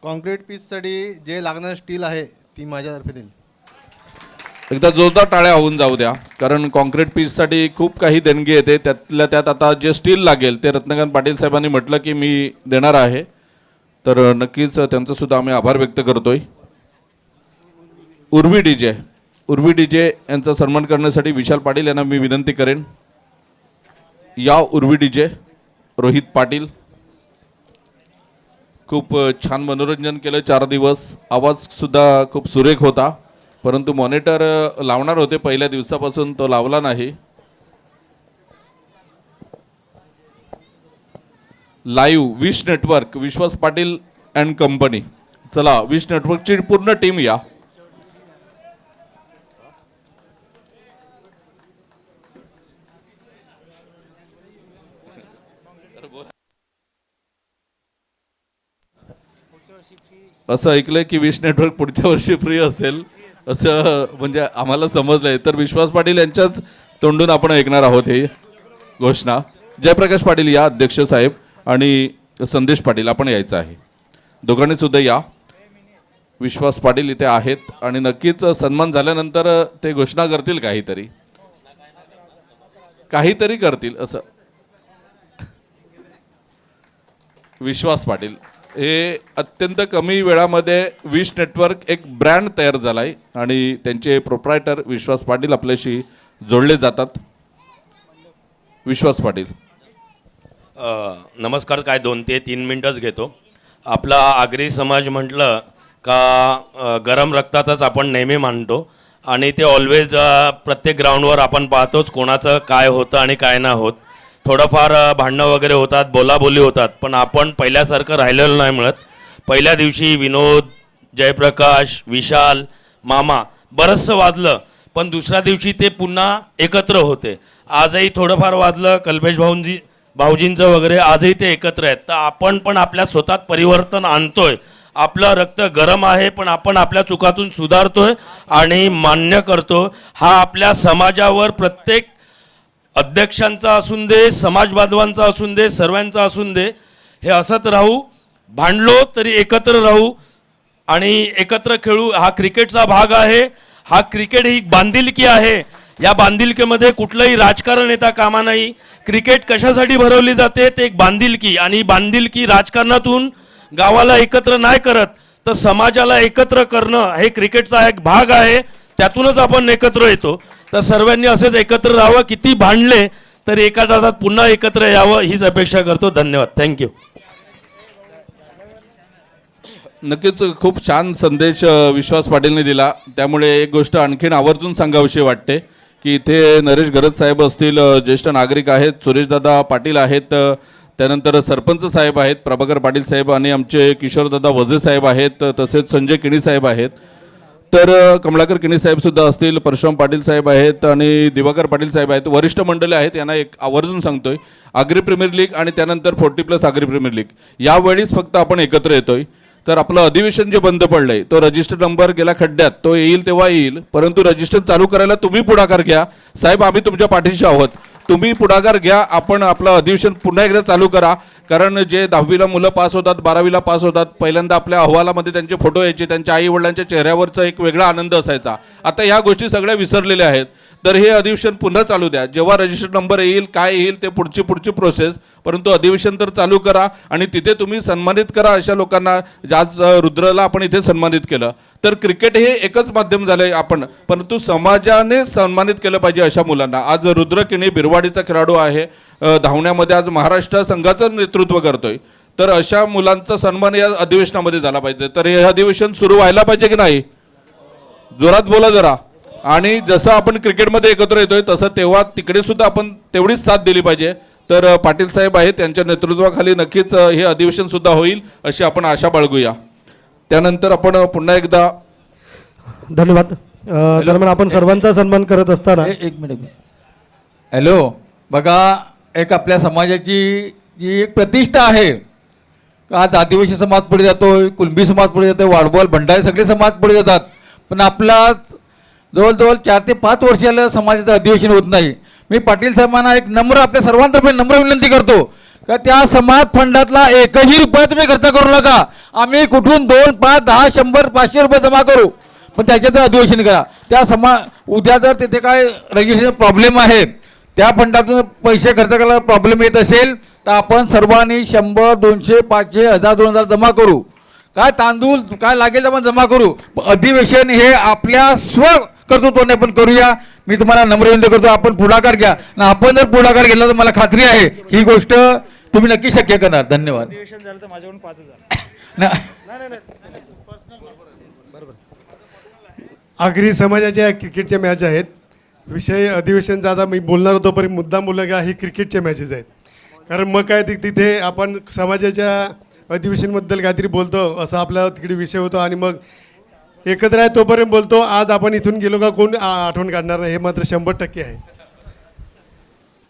कॉन्क्रीट पीससाठी जे लागणार स्टील आहे ती माझ्यातर्फे देईल. एकदा जोरदार टाळ्या होऊन जाऊ द्या, कारण कॉन्क्रीट पीससाठी खूप काही देणगी येते. त्यातल्या त्यात आता जे स्टील लागेल ते रत्नकांत पाटील साहेबांनी म्हटलं की मी देणार आहे. तर नक्कीच त्यांचं सुद्धा आम्ही आभार व्यक्त करतोय. उर्वी डीजे यांचा सन्मान करण्यासाठी विशाल पाटील यांना मी विनंती करेन. या उर्वी डीजे रोहित पाटील, खूप छान मनोरंजन केलं 4 दिवस. आवाजसुद्धा खूप सुरेख होता, परंतु मॉनिटर लावणार होते पहिल्या दिवसापासून, तो लावला नाही. Live Vish network, Vishwas Patil and company. चला विश नेटवर्कची पूर्ण टीम या. असं ऐकलंय की विश नेटवर्क पुढच्या वर्षी फ्री असेल असं म्हणजे आम्हाला समजलंय. तर विश्वास पाटील यांच्याच तोंडून आपण ऐकणार आहोत ही घोषणा. जयप्रकाश पाटील या, अध्यक्ष साहेब, आणि संदेश पाटील आपण यायचं आहे. दोघांनी सुद्धा या. विश्वास पाटील इथे आहेत आणि नक्कीच सन्मान झाल्यानंतर ते घोषणा करतील, काहीतरी करतील असं. विश्वास पाटील. हे अत्यंत कमी वेळामध्ये विश नेटवर्क एक ब्रँड तयार झाला आहे आणि त्यांचे प्रोप्रायटर विश्वास पाटील आपल्याशी जोडले जातात. विश्वास पाटील. नमस्कार. काय 2 ते 3 मिनटंच घेतो. आपला आगरी समाज म्हटलं का गरम रक्तातच आपण नेहमी मानतो आणि ते ऑलवेज प्रत्येक ग्राउंडवर आपण पाहतोच कोणाचं काय होतं आणि काय नाही होत. थोडंफार भांडणं वगैरे होतात, बोलाबोली होतात, पण आपण पहिल्यासारखं राहिलेलं नाही मिळत. पहिल्या दिवशी विनोद, जयप्रकाश, विशाल, मामा बरंचसं वाजलं, पण दुसऱ्या दिवशी ते पुन्हा एकत्र होते. आजही थोडंफार वाजलं, कल्पेश भाऊजींचं वगैरे, आजही ते एकत्र आहेत. तर आपण पण आपल्या स्वतःत परिवर्तन आणतोय. आपलं रक्त गरम आहे, पण आपण आपल्या चुकातून सुधारतोय आणि मान्य करतो. हा आपल्या समाजावर प्रत्येक अध्यक्षांचा असून दे, समाज बांधवांचा असून दे, सर्वांचा असून दे, हे असत राहू. भांडलो तरी एकत्र राहू आणि एकत्र खेळू. हा क्रिकेटचा भाग आहे. हा क्रिकेट ही बांधिलकी आहे. या बांधिलकीमध्ये कुठलंही राजकारण येता कामा नाही. क्रिकेट कशासाठी भरवली जाते ते एक बांधिलकी, आणि बांधिलकी राजकारणातून गावाला एकत्र नाही करत, तर समाजाला एकत्र करणं हे क्रिकेटचा एक भाग आहे. त्यातूनच आपण एकत्र येतो. तर सर्वांनी असेच एकत्र राहावं. किती भांडले तर एका तासात पुन्हा एकत्र यावं हीच अपेक्षा करतो. धन्यवाद. थँक्यू. नक्कीच खूप छान संदेश विश्वास पाटीलने दिला. त्यामुळे एक गोष्ट आणखीन आवर्जून सांगावीशी वाटते की इथे नरेश गरज साहेब असतील, ज्येष्ठ नागरिक आहेत, सुरेशदादा पाटील आहेत, त्यानंतर सरपंच साहेब आहेत, प्रभाकर पाटील साहेब, आणि आमचे किशोरदादा वजे साहेब आहेत, तसेच संजय किणी साहेब आहेत, तर कमलाकर किणी साहेब सुद्धा असतील, परशुराम पाटील साहेब आहेत आणि दिवाकर पाटील साहेब आहेत. वरिष्ठ मंडळी आहेत. यांना एक आवर्जून सांगतोय, आगरी प्रीमियर लीग आणि त्यानंतर 40+ आगरी प्रीमियर लीग यावेळीच फक्त आपण एकत्र येतोय. तर आपलं अधिवेशन जे बंद पडलंय, तो रजिस्टर नंबर गेला खड्ड्यात, तो येईल तेव्हा येईल, परंतु रजिस्टर चालू करायला तुम्ही पुढाकार घ्या. साहेब, आम्ही तुमच्या पाठीशी आहोत. तुम्ही पुढाकार घ्या. आपण आपलं अधिवेशन पुन्हा एकदा चालू करा. कारण जे 10वीला मुलं पास होतात, 12वीला पास होतात, पहिल्यांदा आपल्या अहवालामध्ये त्यांचे फोटो यायचे, त्यांच्या आई वडिलांच्या चेहऱ्यावरचा एक वेगळा आनंद असायचा. आता ह्या गोष्टी सगळ्या विसरलेल्या आहेत. तर हे अधिवेशन पुन्हा चालू द्या. जेव्हा रजिस्टर नंबर येईल, काय येईल ते पुढची प्रोसेस, परंतु अधिवेशन तर चालू करा आणि तिथे तुम्ही सन्मानित करा अशा लोकांना. आज रुद्रला आपण इथे सन्मानित केलं. तर क्रिकेट हे एकच माध्यम झालंय आपण, परंतु समाजाने सन्मानित केलं पाहिजे अशा मुलांना. आज रुद्र किणी बिरवाडीचा खेळाडू आहे, धावण्यामध्ये आज महाराष्ट्र संघाचं नेतृत्व करतोय. तर अशा मुलांचा सन्मान या अधिवेशनामध्ये झाला पाहिजे. तर हे अधिवेशन सुरू व्हायला पाहिजे की नाही? जोरात बोला जरा. आणि जसं आपण क्रिकेटमध्ये एकत्र येतोय तसं तेव्हा तिकडे सुद्धा आपण तेवढीच साथ दिली पाहिजे. तर पाटील साहेब आहेत, त्यांच्या नेतृत्वाखाली नक्कीच हे अधिवेशन सुद्धा होईल अशी आपण आशा बाळगूया. त्यानंतर आपण पुन्हा एकदा धन्यवाद. दरम्यान आपण सर्वांचा सन्मान करत असताना एक मिनिट. हॅलो, बघा, एक आपल्या समाजाची जी एक प्रतिष्ठा आहे, आज आदिवासी समाज पुढे जातोय, कुणबी समाज पुढे जातोय, वाडबोल, भंडारी सगळे समाज पुढे जातात, पण आपला जवळजवळ 4 ते 5 वर्षाला समाजाचं अधिवेशन होत नाही. मी पाटील साहेबांना एक नम्र, आपल्या सर्वांतर्फे नम्र विनंती करतो का त्या समाज फंडातला एकही रुपया तुम्ही खर्च करू नका. आम्ही कुठून 2, 5, 10, 100, 500 रुपये जमा करू, पण त्याच्यातून अधिवेशन करा. त्या उद्या जर तिथे काय रजिस्ट्रेशन प्रॉब्लेम आहे, त्या फंडातून पैसे खर्च करायला प्रॉब्लेम येत असेल तर आपण सर्वांनी 100, 200, 500, 1000, 2000 जमा करू. काय तांदूळ काय लागेल आपण जमा करू. अधिवेशन हे आपल्या कर्तृत्वाने आपण करूया. मी तुम्हाला नम्र विनंती करतो, आपण पुढाकार घ्या. आपण जर पुढाकार घेतला तर मला खात्री आहे ही गोष्ट तुम्ही नक्की शक्य करणार. धन्यवाद. आगरी समाजाच्या क्रिकेटच्या मॅच आहेत. विषय अधिवेशनचा आता मी बोलणार होतो, पण मुद्दाम बोललं का हे क्रिकेटच्या मॅचेस आहेत. कारण मग काय तिथे आपण समाजाच्या अधिवेशनबद्दल काहीतरी बोलतो असं आपला तिकडे विषय होतो आणि मग एकत्र आहे तोपर्यंत बोलतो. आज आपण इथून गेलो का कोण आठवण काढणार नाही, हे मात्र 100% आहे.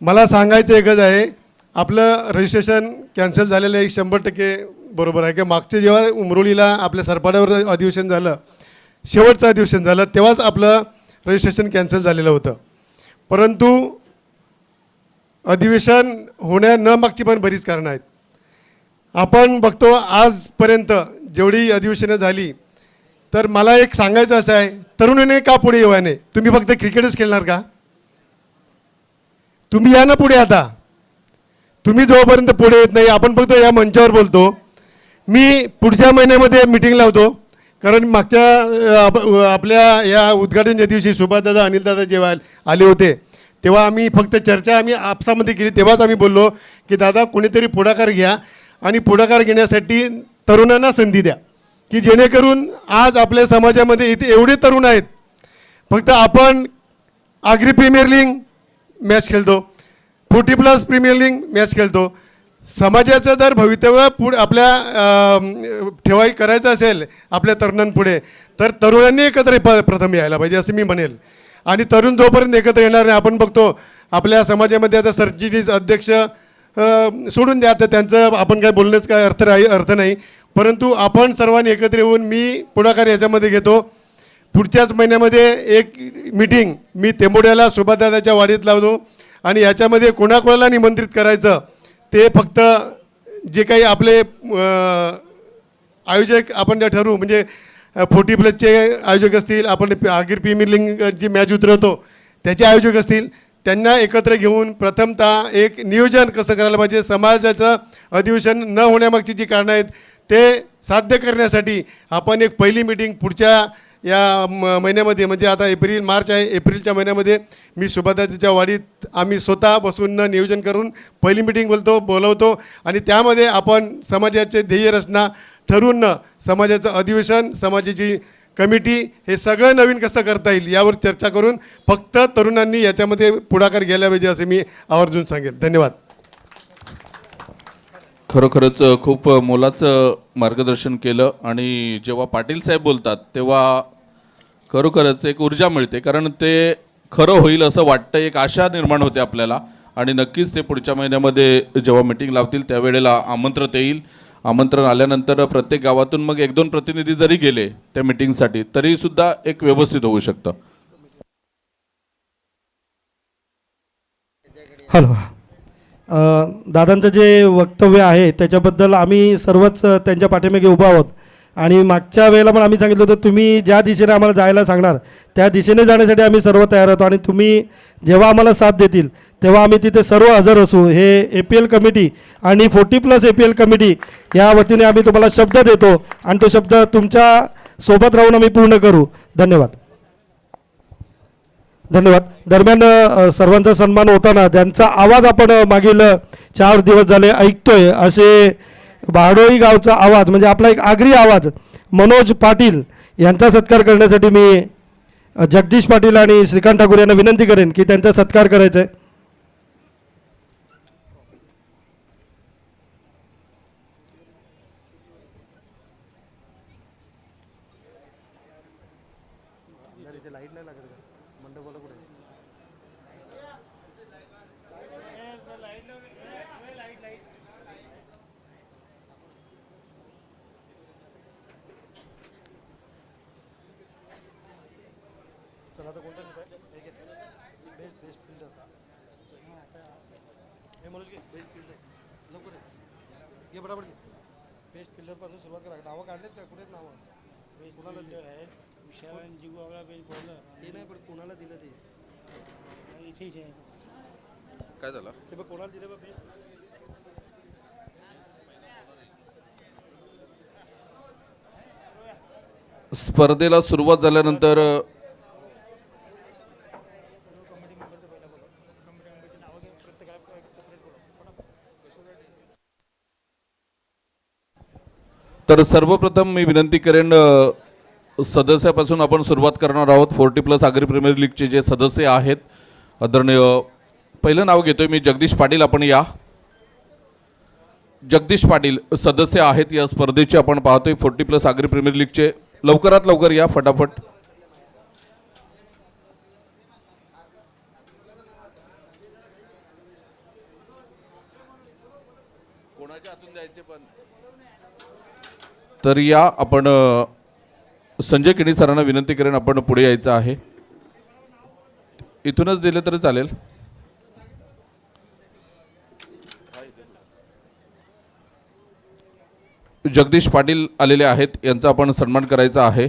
मला सांगायचं एकच आहे, आपलं रजिस्ट्रेशन कॅन्सल झालेलं आहे 100% बरोबर आहे. की मागचे जेव्हा उमरोलीला आपल्या सरपाड्यावर अधिवेशन झालं, शेवटचं अधिवेशन झालं, तेव्हाच आपलं रजिस्ट्रेशन कॅन्सल झालेलं होतं. परंतु अधिवेशन होण्या न मागची पण बरीच कारणं आहेत. आपण बघतो आजपर्यंत जेवढी अधिवेशनं झाली, तर मला एक सांगायचं असं आहे, तरुणाने का पुढे येऊ नये? तुम्ही फक्त क्रिकेटच खेळणार का? तुम्ही या ना पुढे. आता तुम्ही जोपर्यंत पुढे येत नाही, आपण फक्त या मंचावर बोलतो. मी पुढच्या महिन्यामध्ये मीटिंग लावतो, कारण मागच्या आपल्या या उद्घाटनच्या दिवशी सुभाषदादा अनिलदादा जेव्हा आले होते तेव्हा आम्ही फक्त चर्चा आपसामध्ये केली. तेव्हाच आम्ही बोललो की दादा कोणीतरी पुढाकार घ्या आणि पुढाकार घेण्यासाठी तरुणांना संधी द्या, की जेणेकरून आज आपल्या समाजामध्ये इथे एवढे तरुण आहेत. फक्त आपण आगरी प्रीमियर लीग मॅच खेळतो, 40+ प्रीमियर लीग मॅच खेळतो. समाजाचं जर भवितव्य आपल्या ठेवाई करायचं असेल आपल्या तरुणांपुढे, तर तरुणांनी एकत्र प्रथम यायला पाहिजे असं मी म्हणेल. आणि तरुण जोपर्यंत एकत्र येणार नाही, आपण बघतो आपल्या समाजामध्ये आता सरचिटणीस अध्यक्ष सोडून द्या, तर त्यांचं आपण काय बोलण्याचं काय अर्थ नाही. परंतु आपण सर्वांनी एकत्र येऊन मी पुढाकार याच्यामध्ये घेतो. पुढच्याच महिन्यामध्ये एक मीटिंग मी तेंबोड्याला सुभाषदादाच्या वाडीत लावतो आणि याच्यामध्ये कोणाकोणाला निमंत्रित करायचं ते फक्त जे काही आपले आयोजक आपण जे ठरवू, म्हणजे 40+ आयोजक असतील, आपण आगरी प्रीमियर लीग जी मॅच उतरवतो त्याचे आयोजक असतील, त्यांना एकत्र घेऊन प्रथमतः एक नियोजन कसं करायला पाहिजे, समाजाचं अधिवेशन न होण्यामागची जी कारणं आहेत ते साध्य करण्यासाठी आपण एक पहिली मीटिंग पुढच्या या महिन्यामध्ये, म्हणजे आता मार्च आहे, एप्रिलच्या महिन्यामध्ये मी सुभाषदादाच्या वाडीत आम्ही स्वतः बसून नियोजन करून पहिली मीटिंग बोलवतो आणि त्यामध्ये आपण समाजाचे ध्येय रचना ठरवून समाजाचं अधिवेशन, समाजाची कमिटी हे सगळं नवीन कसं करता येईल यावर चर्चा करून फक्त तरुणांनी याच्यामध्ये पुढाकार घ्यायला पाहिजे असे मी आवर्जून सांगेल. धन्यवाद. खरोखरच खूप मोलाचं मार्गदर्शन केलं आणि जेव्हा पाटील साहेब बोलतात तेव्हा खरोखरच एक ऊर्जा मिळते, कारण ते खरं होईल असं वाटतं, एक आशा निर्माण होते आपल्याला. आणि नक्कीच ते पुढच्या महिन्यामध्ये जेव्हा मीटिंग लावतील त्यावेळेला आमंत्रण येईल. आमंत्रण आल्यानंतर प्रत्येक गावातून मग 1-2 प्रतिनिधी जरी गेले त्या मीटिंगसाठी तरीसुद्धा एक व्यवस्थित होऊ शकतं. हॅलो, दादांचं जे वक्तव्य आहे त्याच्याबद्दल आम्ही सर्वच त्यांच्या पाठीमागे उभा आहोत. आणि मागच्या वेळेला पण आम्ही सांगितलं होतं तुम्ही ज्या दिशेने आम्हाला जायला सांगणार त्या दिशेने जाण्यासाठी आम्ही सर्व तयार होतो. आणि तुम्ही जेव्हा आम्हाला साथ देतील तेव्हा आम्ही तिथे सर्व हजर असू. हे APL कमिटी आणि 40+ APL कमिटी या वतीने आम्ही तुम्हाला शब्द देतो आणि तो शब्द तुमच्या सोबत राहून आम्ही पूर्ण करू. धन्यवाद. धन्यवाद. दरम्यान सर्वांचा सन्मान होताना ज्यांचा आवाज आपण मागील 4 दिवस झाले ऐकतोय, असे भाडोळी गावचा आवाज म्हणजे आपला एक आगरी आवाज मनोज पाटील यांचा सत्कार करण्यासाठी मी जगदीश पाटील आणि श्रीकांत ठाकूर यांना विनंती करेन की त्यांचा सत्कार करायचा आहे. पासून सुरुवात करा. नावं काढलेत का? कुठे नावं? कुणाला आहे? ते नाही, पण कोणाला दिलं ते इथेच आहे. काय झालं ते बघ कोणाला दिलं बघ. स्पर्धेला सुरुवात झाल्यानंतर तर सर्वप्रथम मी विनंती करेन सदस्यापासून आपण सुरुवात करणार आहोत. 40+ आगरी प्रीमियर लीगचे जे सदस्य आहेत आदरणीय, पहिलं नाव घेतोय मी जगदीश पाटील. आपण या. जगदीश पाटील सदस्य आहेत या स्पर्धेचे. आपण पाहतोय 40+ आगरी प्रीमियर लीगचे. लवकरात लवकर या फटाफट. कोणाच्या हातून द्यायचे पण तर या. आपण संजय किणी सरांना विनंती करेन आपण पुढे यायचं आहे. इथूनच दिले तरी चालेल. जगदीश पाटील आलेले आहेत, यांचा आपण सन्मान करायचा आहे.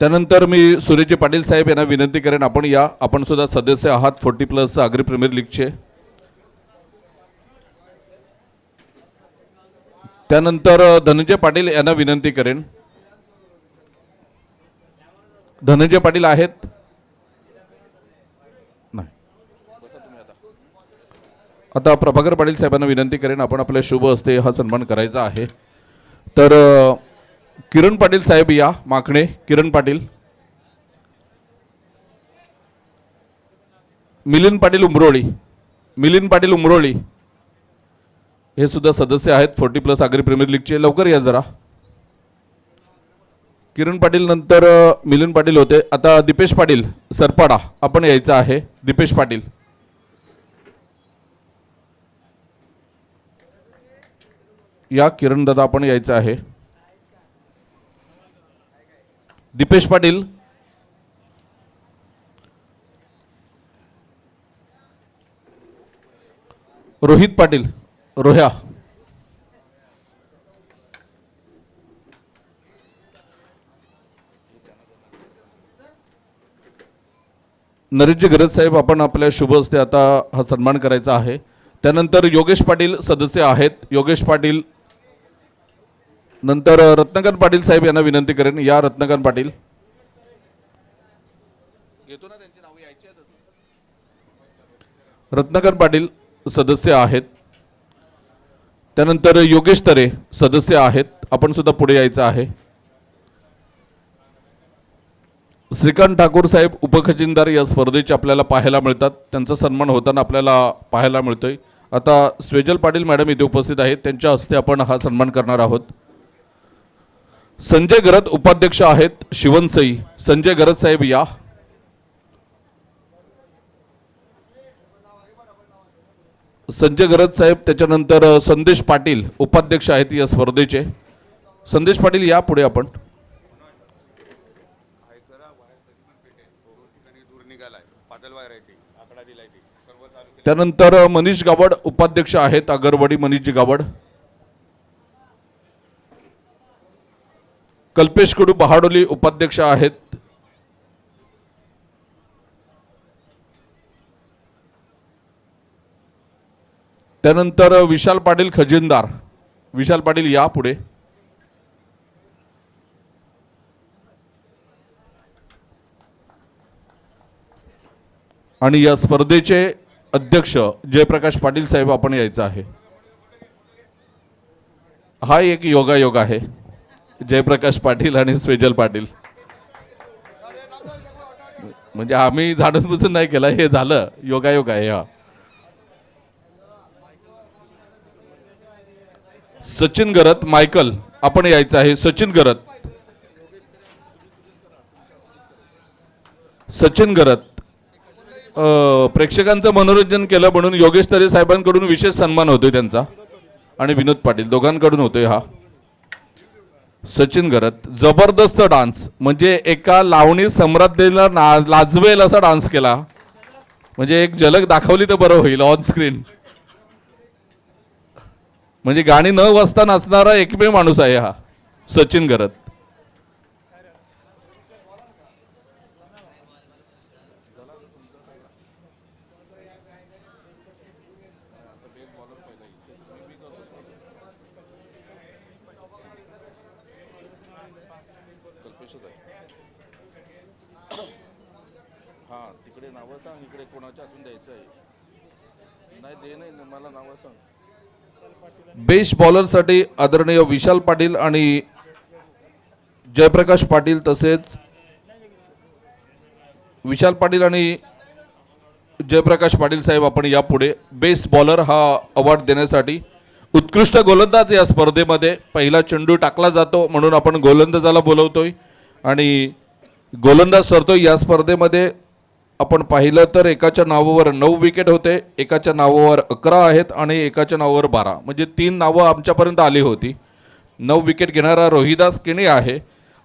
त्यानंतर मी सूर्यजी पाटील साहेब यांना विनंती करेन आपण या. आपण सुद्धा सदस्य आहात 40+ आगरी प्रीमियर लीगचे. त्यानंतर धनंजय पाटील यांना विनंती करेन. धनंजय पाटील आहेत? नाही. आता प्रभाकर पाटील साहेबांना विनंती करेन, आपण आपल्या शुभ हस्ते हा सन्मान करायचा आहे. तर किरण पाटील साहेब या माकणे. किरण पाटील. मिलिंद पाटील उमरोळी. मिलिंद पाटील उमरोळी हे सुद्धा सदस्य आहेत 40+ आगरी प्रीमियर लीगचे. लवकर या जरा. किरण पाटील नंतर मिलिंद पाटील होते. आता दीपेश पाटील सरपाडा आपण यायचं आहे. दीपेश पाटील. या किरण दादा आपण यायचं आहे. दीपेश पाटील. रोहित पाटील. रोह्या. नरेशजी गरज साहेब आपण आपल्या शुभ हस्ते आता हा सन्मान करायचा आहे. त्यानंतर योगेश पाटील सदस्य आहेत. योगेश पाटील. नंतर रत्नाकरन पाटील साहेब यांना विनंती करेन. या रत्नाकरन पाटील. रत्नाकरन पाटील सदस्य आहेत. त्यानंतर योगेश तरे सदस्य आहेत. आपण सुद्धा पुढे यायचं आहे. श्रीकांत ठाकूर साहेब उपखजिनदार या स्पर्धेचे आपल्याला पाहायला मिळतात. त्यांचा सन्मान होताना आपल्याला पाहायला मिळतोय. आता स्वेजल पाटील मॅडम इथे उपस्थित आहेत. त्यांच्या हस्ते आपण हा सन्मान करणार आहोत. संजय गरत उपाध्यक्ष आहेत शिवनसई. संजय गरत साहेब या. संजय गरत साहेब. त्याच्यानंतर संदेश पाटील उपाध्यक्ष आहेत या स्पर्धेचे. संदेश पाटील या पुढे आपण. त्यानंतर मनीष गावड उपाध्यक्ष आहेत आगरवाडी. मनीषजी गावड. कल्पेश कडू बहाडोली उपाध्यक्ष आहेत. त्यानंतर विशाल पाटील खजिनदार. विशाल पाटील या पुढे. आणि या स्पर्धेचे अध्यक्ष जयप्रकाश पाटील साहेब आपण यायचं आहे. हा एक योगायोग आहे. जयप्रकाश पाटील आणि स्वेजल पाटील. म्हणजे आम्ही जाणून बुजून नाही केलं, हे झालं योगायोग आहे हा. सचिन गरत मायकल आपण यायचं आहे. सचिन गरत. सचिन गरत. प्रेक्षकांचं मनोरंजन केलं म्हणून योगेश तरे साहेबांकडून विशेष सन्मान होतोय त्यांचा आणि विनोद पाटील दोघांकडून होतोय हा. सचिन गरत. जबरदस्त डान्स, म्हणजे एका लावणी सम्राज्ञीला लाजवेल असा डान्स केला. म्हणजे एक झलक दाखवली तर बरं होईल ऑन स्क्रीन. म्हणजे गाणी न वाजता नाचणारा एकमेव माणूस आहे हा सचिन गरत. तिकडे नावं सांग, इकडे कोणाच्या असून द्यायचं आहे. नाही दे, नाही मला नावं सांग. बेस्ट बॉलरसाठी आदरणीय विशाल पाटील आणि जयप्रकाश पाटील, तसेच विशाल पाटील आणि जयप्रकाश पाटील साहेब आपण या पुढे. बेस्ट बॉलर हा अवॉर्ड देण्यासाठी. उत्कृष्ट गोलंदाज या स्पर्धेमध्ये पहिला चेंडू टाकला जातो म्हणून आपण गोलंदाजाला बोलवतोय आणि गोलंदाज ठरतोय. या स्पर्धेमध्ये आपण पाहिलं तर एकाच्या नावावर 9 विकेट होते, एकाच्या नावावर 11 आहेत आणि एकाच्या नावावर 12, म्हणजे 3 नावं आमच्यापर्यंत आली होती. 9 विकेट घेणारा रोहिदास किणी आहे,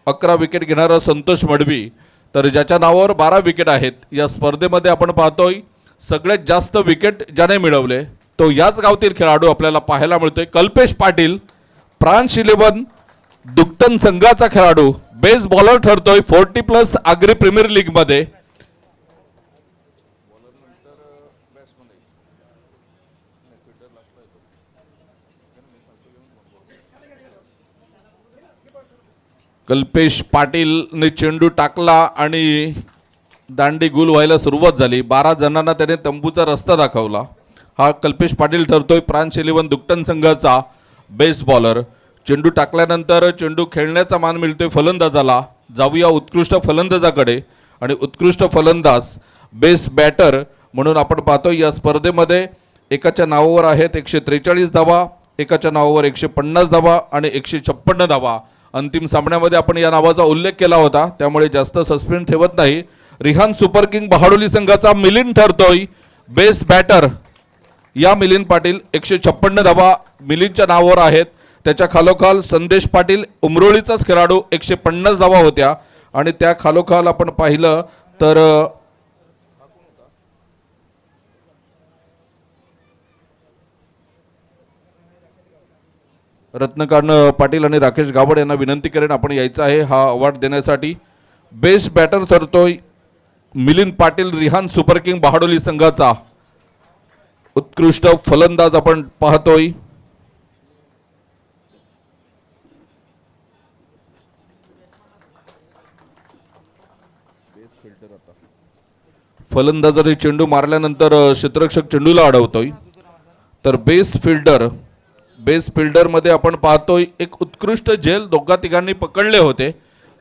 11 विकेट घेणारा संतोष मडवी, तर ज्याच्या नावावर 12 विकेट आहेत. या स्पर्धेमध्ये आपण पाहतोय सगळ्यात जास्त विकेट ज्याने मिळवले तो याच गावतील खेळाडू आपल्याला पाहायला मिळतोय. कल्पेश पाटील, फ्रान्स 11 दुकटन संघाचा खेळाडू, बेस्ट बॉलर ठरतोय 40+ आगरी प्रीमियर लीग मध्ये. कल्पेश पाटीलने चेंडू टाकला आणि दांडी गुल व्हायला सुरुवात झाली. 12 जणांना त्याने तंबूचा रस्ता दाखवला. हा कल्पेश पाटील ठरतोय प्रांश इलेव्हन दुकटन संघाचा बेस बॉलर. चेंडू टाकल्यानंतर चेंडू खेळण्याचा मान मिळतोय फलंदाजाला. जाऊया उत्कृष्ट फलंदाजाकडे. आणि उत्कृष्ट फलंदाज बेस बॅटर म्हणून आपण पाहतो या स्पर्धेमध्ये एकाच्या नावावर आहेत 143 धावा, एकाच्या नावावर 150 धावा आणि 156 धावा. अंतिम सामन्यामध्ये आपण या नावाचा उल्लेख केला होता, त्यामुळे जास्त सस्पेन्स ठेवत नाही. रिहान सुपर किंग बहाडोली संघाचा मिलिंद ठरतोय बेस बॅटर. या मिलिंद पाटील 156 धावा मिलिंदच्या नावावर आहेत. त्याच्या खालोखाल संदेश पाटील उमरोळीचाच खेळाडू 150 धावा होत्या. आणि त्या खालोखाल आपण पाहिलं तर रत्नकांत पाटील आणि राकेश गावड यांना विनंती करेन आपण यायचं आहे हा अवॉर्ड देण्यासाठी. बेस्ट बॅटर ठरतोय मिलिंद पाटील रिहान सुपर किंग बहाडोली संघाचा. उत्कृष्ट फलंदाज आपण पाहतोय. फलंदाजाने चेंडू मारल्यानंतर क्षेत्ररक्षक चेंडूला अडवतोय. तर बेस फिल्डर मध्ये आपण पाहतोय एक उत्कृष्ट झेल दोघा तिघांनी पकडले होते,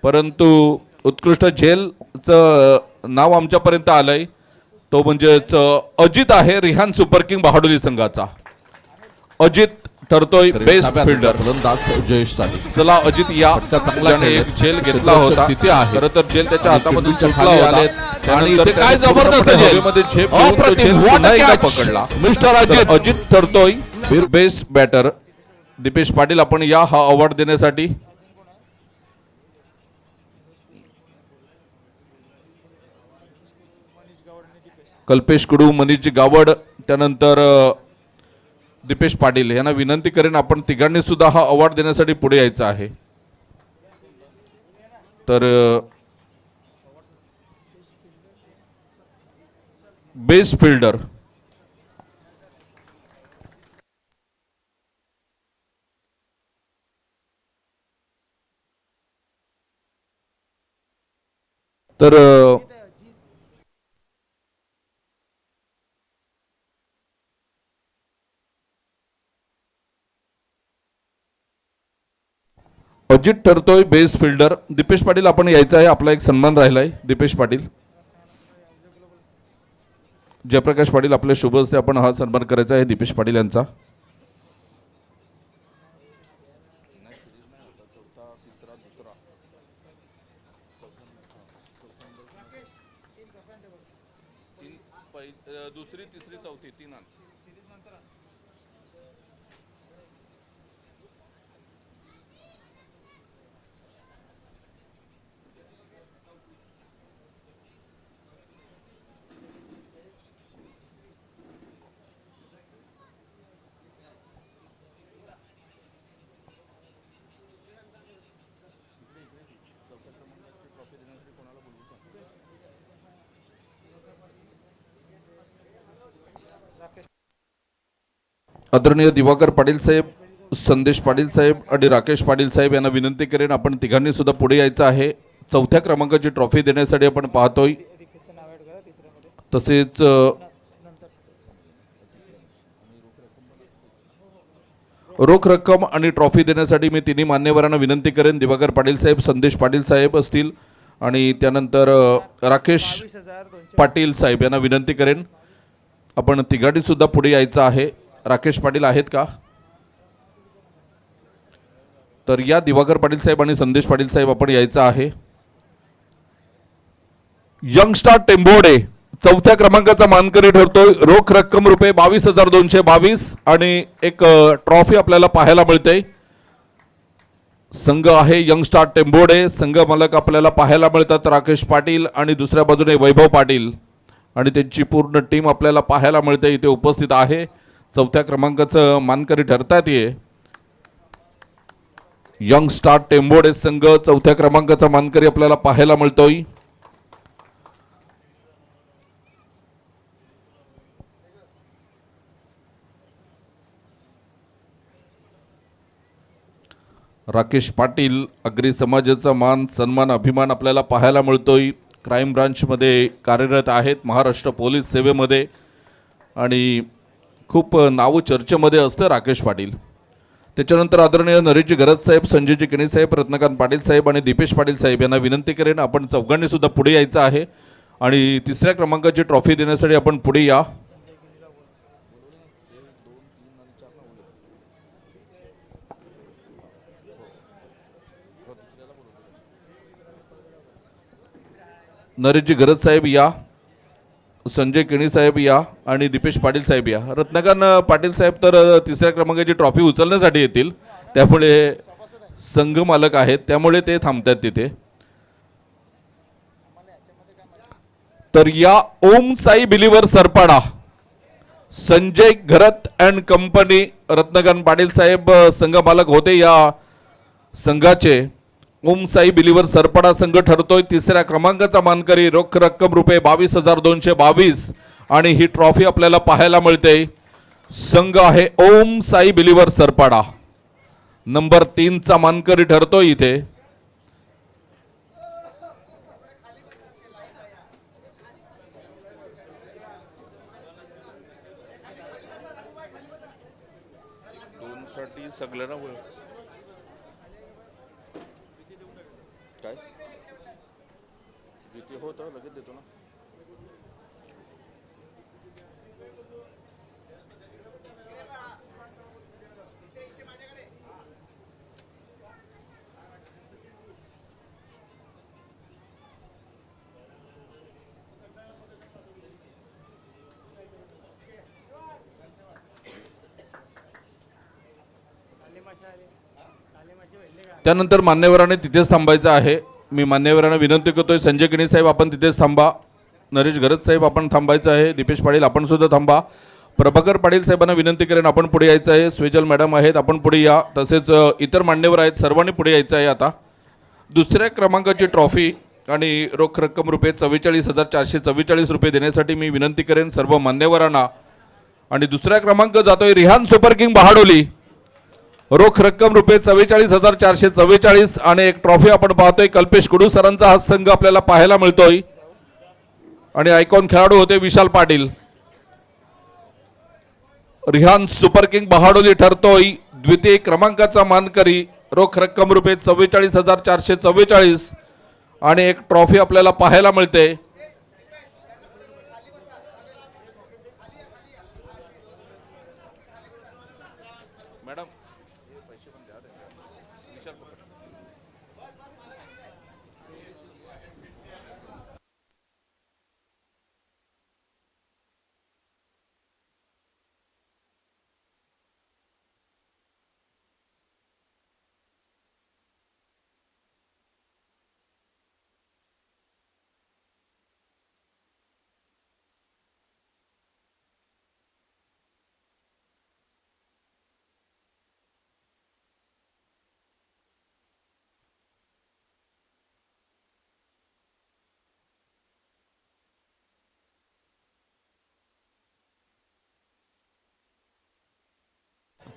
परंतु उत्कृष्ट झेलचं नाव आमच्यापर्यंत आलंय तो म्हणजेच अजित आहे रिहान सुपर किंग बहाडोली संघाचा. अजित ठरतोय बेस्ट फिल्डर फलंदाज जयेशसाठी. चला अजित या. चांगला एक झेल घेतला होता तिथे आहे. खरं तर झेल त्याच्या हातामधून सुटला होता आणि काय जबरदस्त हवेमध्ये झेप घेऊन तो झेल पुन्हा एकदा पकडला. मिस्टर अजित ठरतोय बेस्ट बॅटर. दीपेश पाटील आपण या हा अवॉर्ड देण्यासाठी. कल्पेश कडू, मनीष गावड, त्यानंतर दीपेश पाटील यांना विनंती करेन आपण तिघांनी सुद्धा हा अवॉर्ड देण्यासाठी पुढे यायचं आहे. तर बेस्ट फिल्डर तर अजित ठरतोय बेस्ट फिल्डर. दीपेश पाटील आपण यायचं आहे, आपला एक सन्मान राहिलाय. दीपेश पाटील, जयप्रकाश पाटील आपल्या शुभ हस्ते आपण हा सन्मान करायचा आहे दीपेश पाटील यांचा. दुसरी तिसरी चौथी तीन. आदरणीय दिवाकर पाटील साहेब, संदेश पाटील साहेब आणि राकेश पाटील साहेब यांना विनंती करेन आपण तिघांनी सुद्धा पुढे यायचं आहे. चौथ्या क्रमांकाची ट्रॉफी देण्यासाठी आपण पाहतोय. तसेच रोख रक्कम आणि ट्रॉफी देण्यासाठी मी तिन्ही मान्यवरांना विनंती करेन. दिवाकर पाटील साहेब, संदेश पाटील साहेब असतील आणि त्यानंतर राकेश पाटील साहेब यांना विनंती करेन आपण तिघांनी सुद्धा पुढे यायचं आहे. राकेश पाटील आहेत का? तर या दिवाकर पाटील साहेब आणि संदेश पाटील साहेब आपण यायचं आहे. यंगस्टार टेंबोडे चौथ्या क्रमांकाचा मानकरी ठरतोय. रोख रक्कम रुपये 22,222 आणि एक ट्रॉफी आपल्याला पाहायला मिळते. संघ आहे यंगस्टार टेंबोडे. संघ मालक आपल्याला पाहायला मिळतात राकेश पाटील आणि दुसऱ्या बाजूने वैभव पाटील आणि त्यांची पूर्ण टीम आपल्याला पाहायला मिळते, इथे उपस्थित आहे. चौथ्या क्रमांकाचं मानकरी ठरतात ये यंगस्टार टेंबोडे संघ. चौथ्या क्रमांकाचा मानकरी आपल्याला पाहायला मिळतोय. राकेश पाटील, आगरी समाजाचा मान सन्मान अभिमान आपल्याला पाहायला मिळतोय. क्राईम ब्रांचमध्ये कार्यरत आहेत, महाराष्ट्र पोलीस सेवेमध्ये, आणि खूप नाव चर्चेमध्ये असतं राकेश पाटील. त्याच्यानंतर आदरणीय नरेशजी गरज साहेब, संजयजी किणी साहेब, रत्नकांत पाटील साहेब आणि दीपेश पाटील साहेब यांना विनंती करेन आपण चौघांनी सुद्धा पुढे यायचं आहे आणि तिसऱ्या क्रमांकाची ट्रॉफी देण्यासाठी आपण पुढे या. नरेशजी गरज साहेब या, संजय किणी साहेब या आणि दीपेश पाटील साहेब या. रत्नकांत पाटील साहेब तर तिसऱ्या क्रमांकाची ट्रॉफी उचलण्यासाठी येतील, त्यामुळे संघ मालक आहेत त्यामुळे ते थांबतात तिथे. तर या Om Sai believer Sarpada, Sanjay Gharat and company, Ratnakant Patil Saheb संघ मालक होते या संघाचे. ओम साई बिलीवर सरपाडा संघ ठरतोय तिसऱ्या क्रमांकाचा मानकरी. रोख रक्कम रुपये 22,222 आणि ही ट्रॉफी आपल्याला पाहायला मिळते. संघ आहे ओम साई बिलीवर सरपाडा, नंबर 3चा मानकरी ठरतोय इथे. काय किती होतं लगेच देतो ना. त्यानंतर मान्यवरांनी तिथेच थांबायचं आहे. मी मान्यवरांना विनंती करतोय, संजय किणी साहेब आपण तिथेच थांबा, नरेश गरज साहेब आपण थांबायचं आहे, दीपेश पाटील आपण सुद्धा थांबा, प्रभाकर पाटील साहेबांना विनंती करेन आपण पुढे यायचं आहे, स्वेजल मॅडम आहेत आपण पुढे या, तसेच इतर मान्यवर आहेत सर्वांनी पुढे यायचं आहे. आता दुसऱ्या क्रमांकाची ट्रॉफी आणि रोख रक्कम रुपये 44,444 रुपये देण्यासाठी मी विनंती करेन सर्व मान्यवरांना. आणि दुसरा क्रमांक जातोय रिहान सुपर किंग बहाडोली, रोख रक्कम रुपये 44,444 आणि एक ट्रॉफी आपण पाहतोय. कल्पेश कुडू सरांचा हा संघ आपल्याला पाहायला मिळतोय आणि आयकॉन खेळाडू होते विशाल पाटील. रिहान सुपर किंग बहाडोली ठरतोय द्वितीय क्रमांकाचा मानकरी. रोख रक्कम रुपये 44,444 आणि एक ट्रॉफी आपल्याला पाहायला मिळते. मॅडम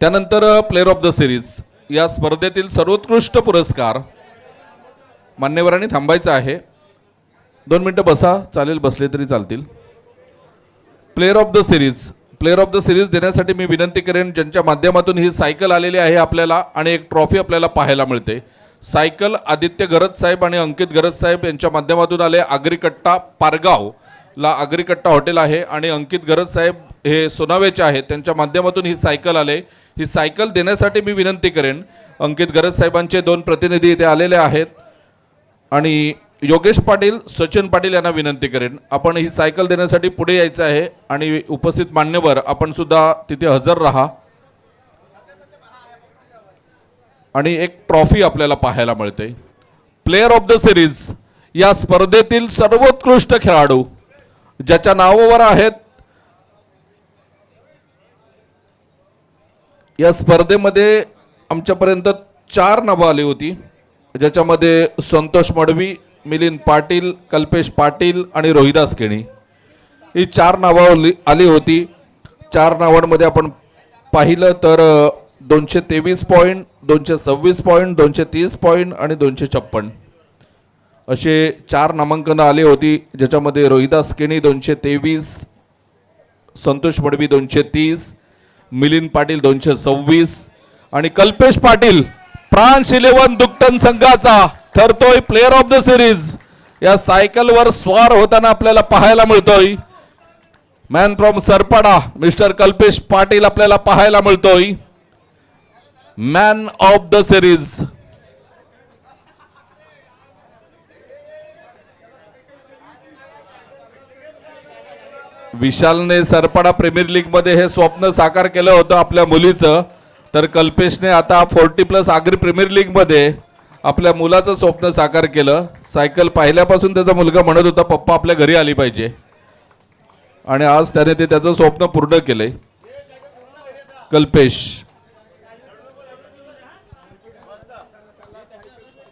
त्यानंतर प्लेअर ऑफ द सिरीज या स्पर्धेतील सर्वोत्कृष्ट पुरस्कार. मान्यवरांनी थांबायचं आहे, 2 मिनिटं बसा, चालेल बसले तरी चालतील. प्लेअर ऑफ द सिरीज देण्यासाठी मी विनंती करेन ज्यांच्या माध्यमातून ही सायकल आलेली आहे आपल्याला आणि एक ट्रॉफी आपल्याला पाहायला मिळते. सायकल आदित्य गरज साहेब आणि अंकित गरज साहेब यांच्या माध्यमातून आले. आगरीकट्टा पारगाव ला आगरीकट्टा हॉटेल आहे आणि अंकित गरज साहेब हे सोनावेचे आहेत, त्यांच्या माध्यमातून ही सायकल आले. ही सायकल देण्यासाठी मी विनंती करेन, अंकित गरज साहेबांचे 2 प्रतिनिधी इथे आलेले आहेत आणि योगेश पाटील, सचिन पाटील यांना विनंती करेन आपण ही सायकल देण्यासाठी पुढे यायचं आहे आणि उपस्थित मान्यवर आपण सुद्धा तिथे हजर राहा. आणि एक ट्रॉफी आपल्याला पाहायला मिळते. प्लेअर ऑफ द सिरीज या स्पर्धेतील सर्वोत्कृष्ट खेळाडू ज्याच्या नावावर आहेत. या स्पर्धेमध्ये आमच्यापर्यंत 4 नावं आली होती, ज्याच्यामध्ये संतोष मडवी, मिलिंद पाटील, कल्पेश पाटील आणि रोहिदास केणी ही 4 नावं आली होती. 4 नावांमध्ये आपण पाहिलं तर 223 पॉईंट, 226 पॉईंट, 230 पॉईंट आणि 256 असे 4 नामांकनं आली होती, ज्याच्यामध्ये रोहिदास केणी 223, संतोष मडवी 230, मिलिंद पाटील 226 आणि कल्पेश पाटील फ्रान्स 11 दुकटन संघाचा ठरतोय प्लेअर ऑफ द सिरीज. या सायकलवर स्वार होताना आपल्याला पाहायला मिळतोय. Man from Sarpada mister Kalpesh Patil आपल्याला पाहायला मिळतोय, मॅन ऑफ द सिरीज. विशालने सरपाडा प्रीमियर लीग मध्ये हे स्वप्न साकार केलं होतं आपल्या मुलीचं, तर कल्पेशने आता 40+ आगरी प्रीमियर लीग मध्ये आपल्या मुलाचं स्वप्न साकार केलं. सायकल पाहिल्यापासून त्याचा मुलगा म्हणत होता पप्पा आपल्या घरी आली पाहिजे, आणि आज त्याने ते त्याचं स्वप्न पूर्ण केलंय.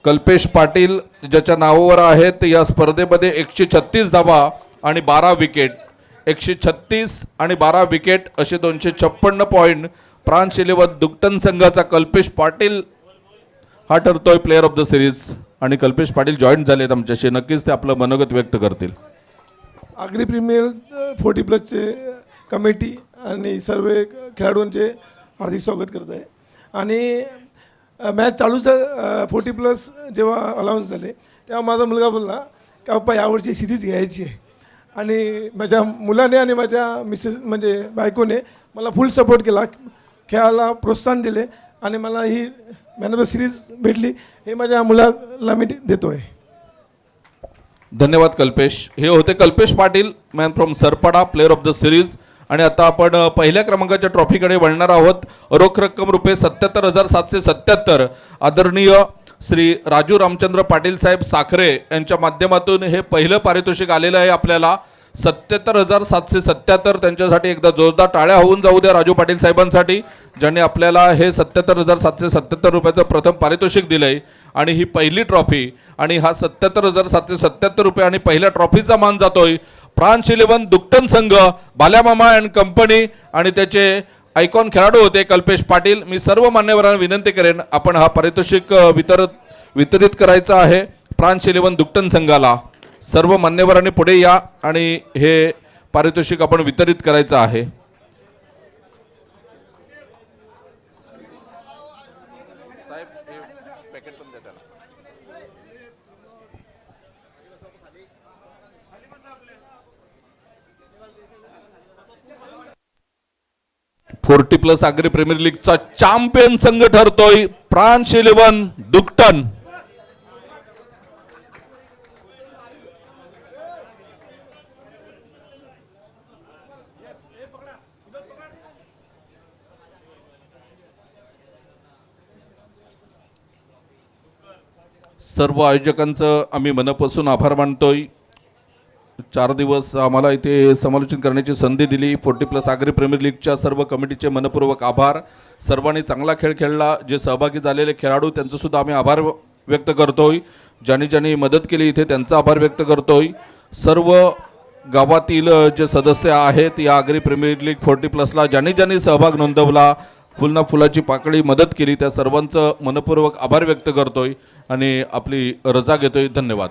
कल्पेश पाटील ज्याच्या नावावर आहेत या स्पर्धेमध्ये 136 धावा आणि 12 विकेट, 136 आणि 12 विकेट असे 256 पॉईंट. फ्रान्स 11 दुकटन संघाचा कल्पेश पाटील हा ठरतोय प्लेअर ऑफ द सिरीज. आणि कल्पेश पाटील जॉईन झालेत आमच्याशी, नक्कीच ते आपलं मनोगत व्यक्त करतील. आगरी प्रीमियर 40+ कमिटी आणि सर्व खेळाडूंचे हार्दिक स्वागत करत आहे. आणि मॅच चालूच 40+ जेव्हा अलाउन्स झाले तेव्हा माझा मुलगा बोलला की बाप्पा यावर्षी सिरीज घ्यायची आहे. आणि माझ्या मुलाने आणि माझ्या मिसेस म्हणजे बायकोने मला फुल सपोर्ट केला, खेळाला प्रोत्साहन दिले आणि मला he man of the series भेटली. हे माझ्या मुलाला मी देतो आहे. धन्यवाद कल्पेश. हे होते Kalpesh Patil, man from Sarpada, player of the series. आणि आता आपण पहिल्या क्रमांकाच्या ट्रॉफीकडे वळणार आहोत. रोख रक्कम रुपये 77,777 आदरणीय श्री राजू रामचंद्र पाटील साहेब साखरे यांच्या माध्यमातून हे पहिलं पारितोषिक आलेलं आहे आपल्याला. 77,777. त्यांच्यासाठी एकदा जोरदार टाळ्या होऊन जाऊ द्या राजू पाटील साहेबांसाठी, ज्यांनी आपल्याला हे 77,777 रुपयाचं प्रथम पारितोषिक दिलंय. आणि ही पहिली ट्रॉफी आणि हा 77,777 रुपये आणि पहिल्या ट्रॉफीचा मान जातोय फ्रान्स 11 दुकटन संघ, बाल्यामामा अँड कंपनी. आणि त्याचे आयकॉन खेळाडू होते कल्पेश पाटील. मी सर्व मान्यवरांना विनंती करेन आपण हा पारितोषिक वितरित करायचा आहे फ्रान्स 11 दुकटन संघाला. सर्व मान्यवरांनी पुढे या आणि हे पारितोषिक आपण वितरित करायचं आहे. फोर्टी प्लस आगरी प्रीमियर लीगचा चॅम्पियन संघ ठरतोय फ्रान्स 11 दुकटन. सर्व आयोजकांचं आम्ही मनापासून आभार मानतोय. 4 दिवस आम्हाला इथे समालोचन करण्याची संधी दिली. 40+ आगरी प्रीमियर लीगच्या सर्व कमिटीचे मनपूर्वक आभार. सर्वांनी चांगला खेळ खेळला. जे सहभागी झालेले खेळाडू त्यांचंसुद्धा आम्ही आभार व्यक्त करतोय. ज्यांनी मदत केली इथे त्यांचा आभार व्यक्त करतोय. सर्व गावातील जे सदस्य आहेत या आगरी प्रीमियर लीग 40+ला ज्यांनी सहभाग नोंदवला, फुलाची पाकळी मदत केली, त्या सर्वांचं मनपूर्वक आभार व्यक्त करतोय आणि आपली रजा घेतोय. धन्यवाद.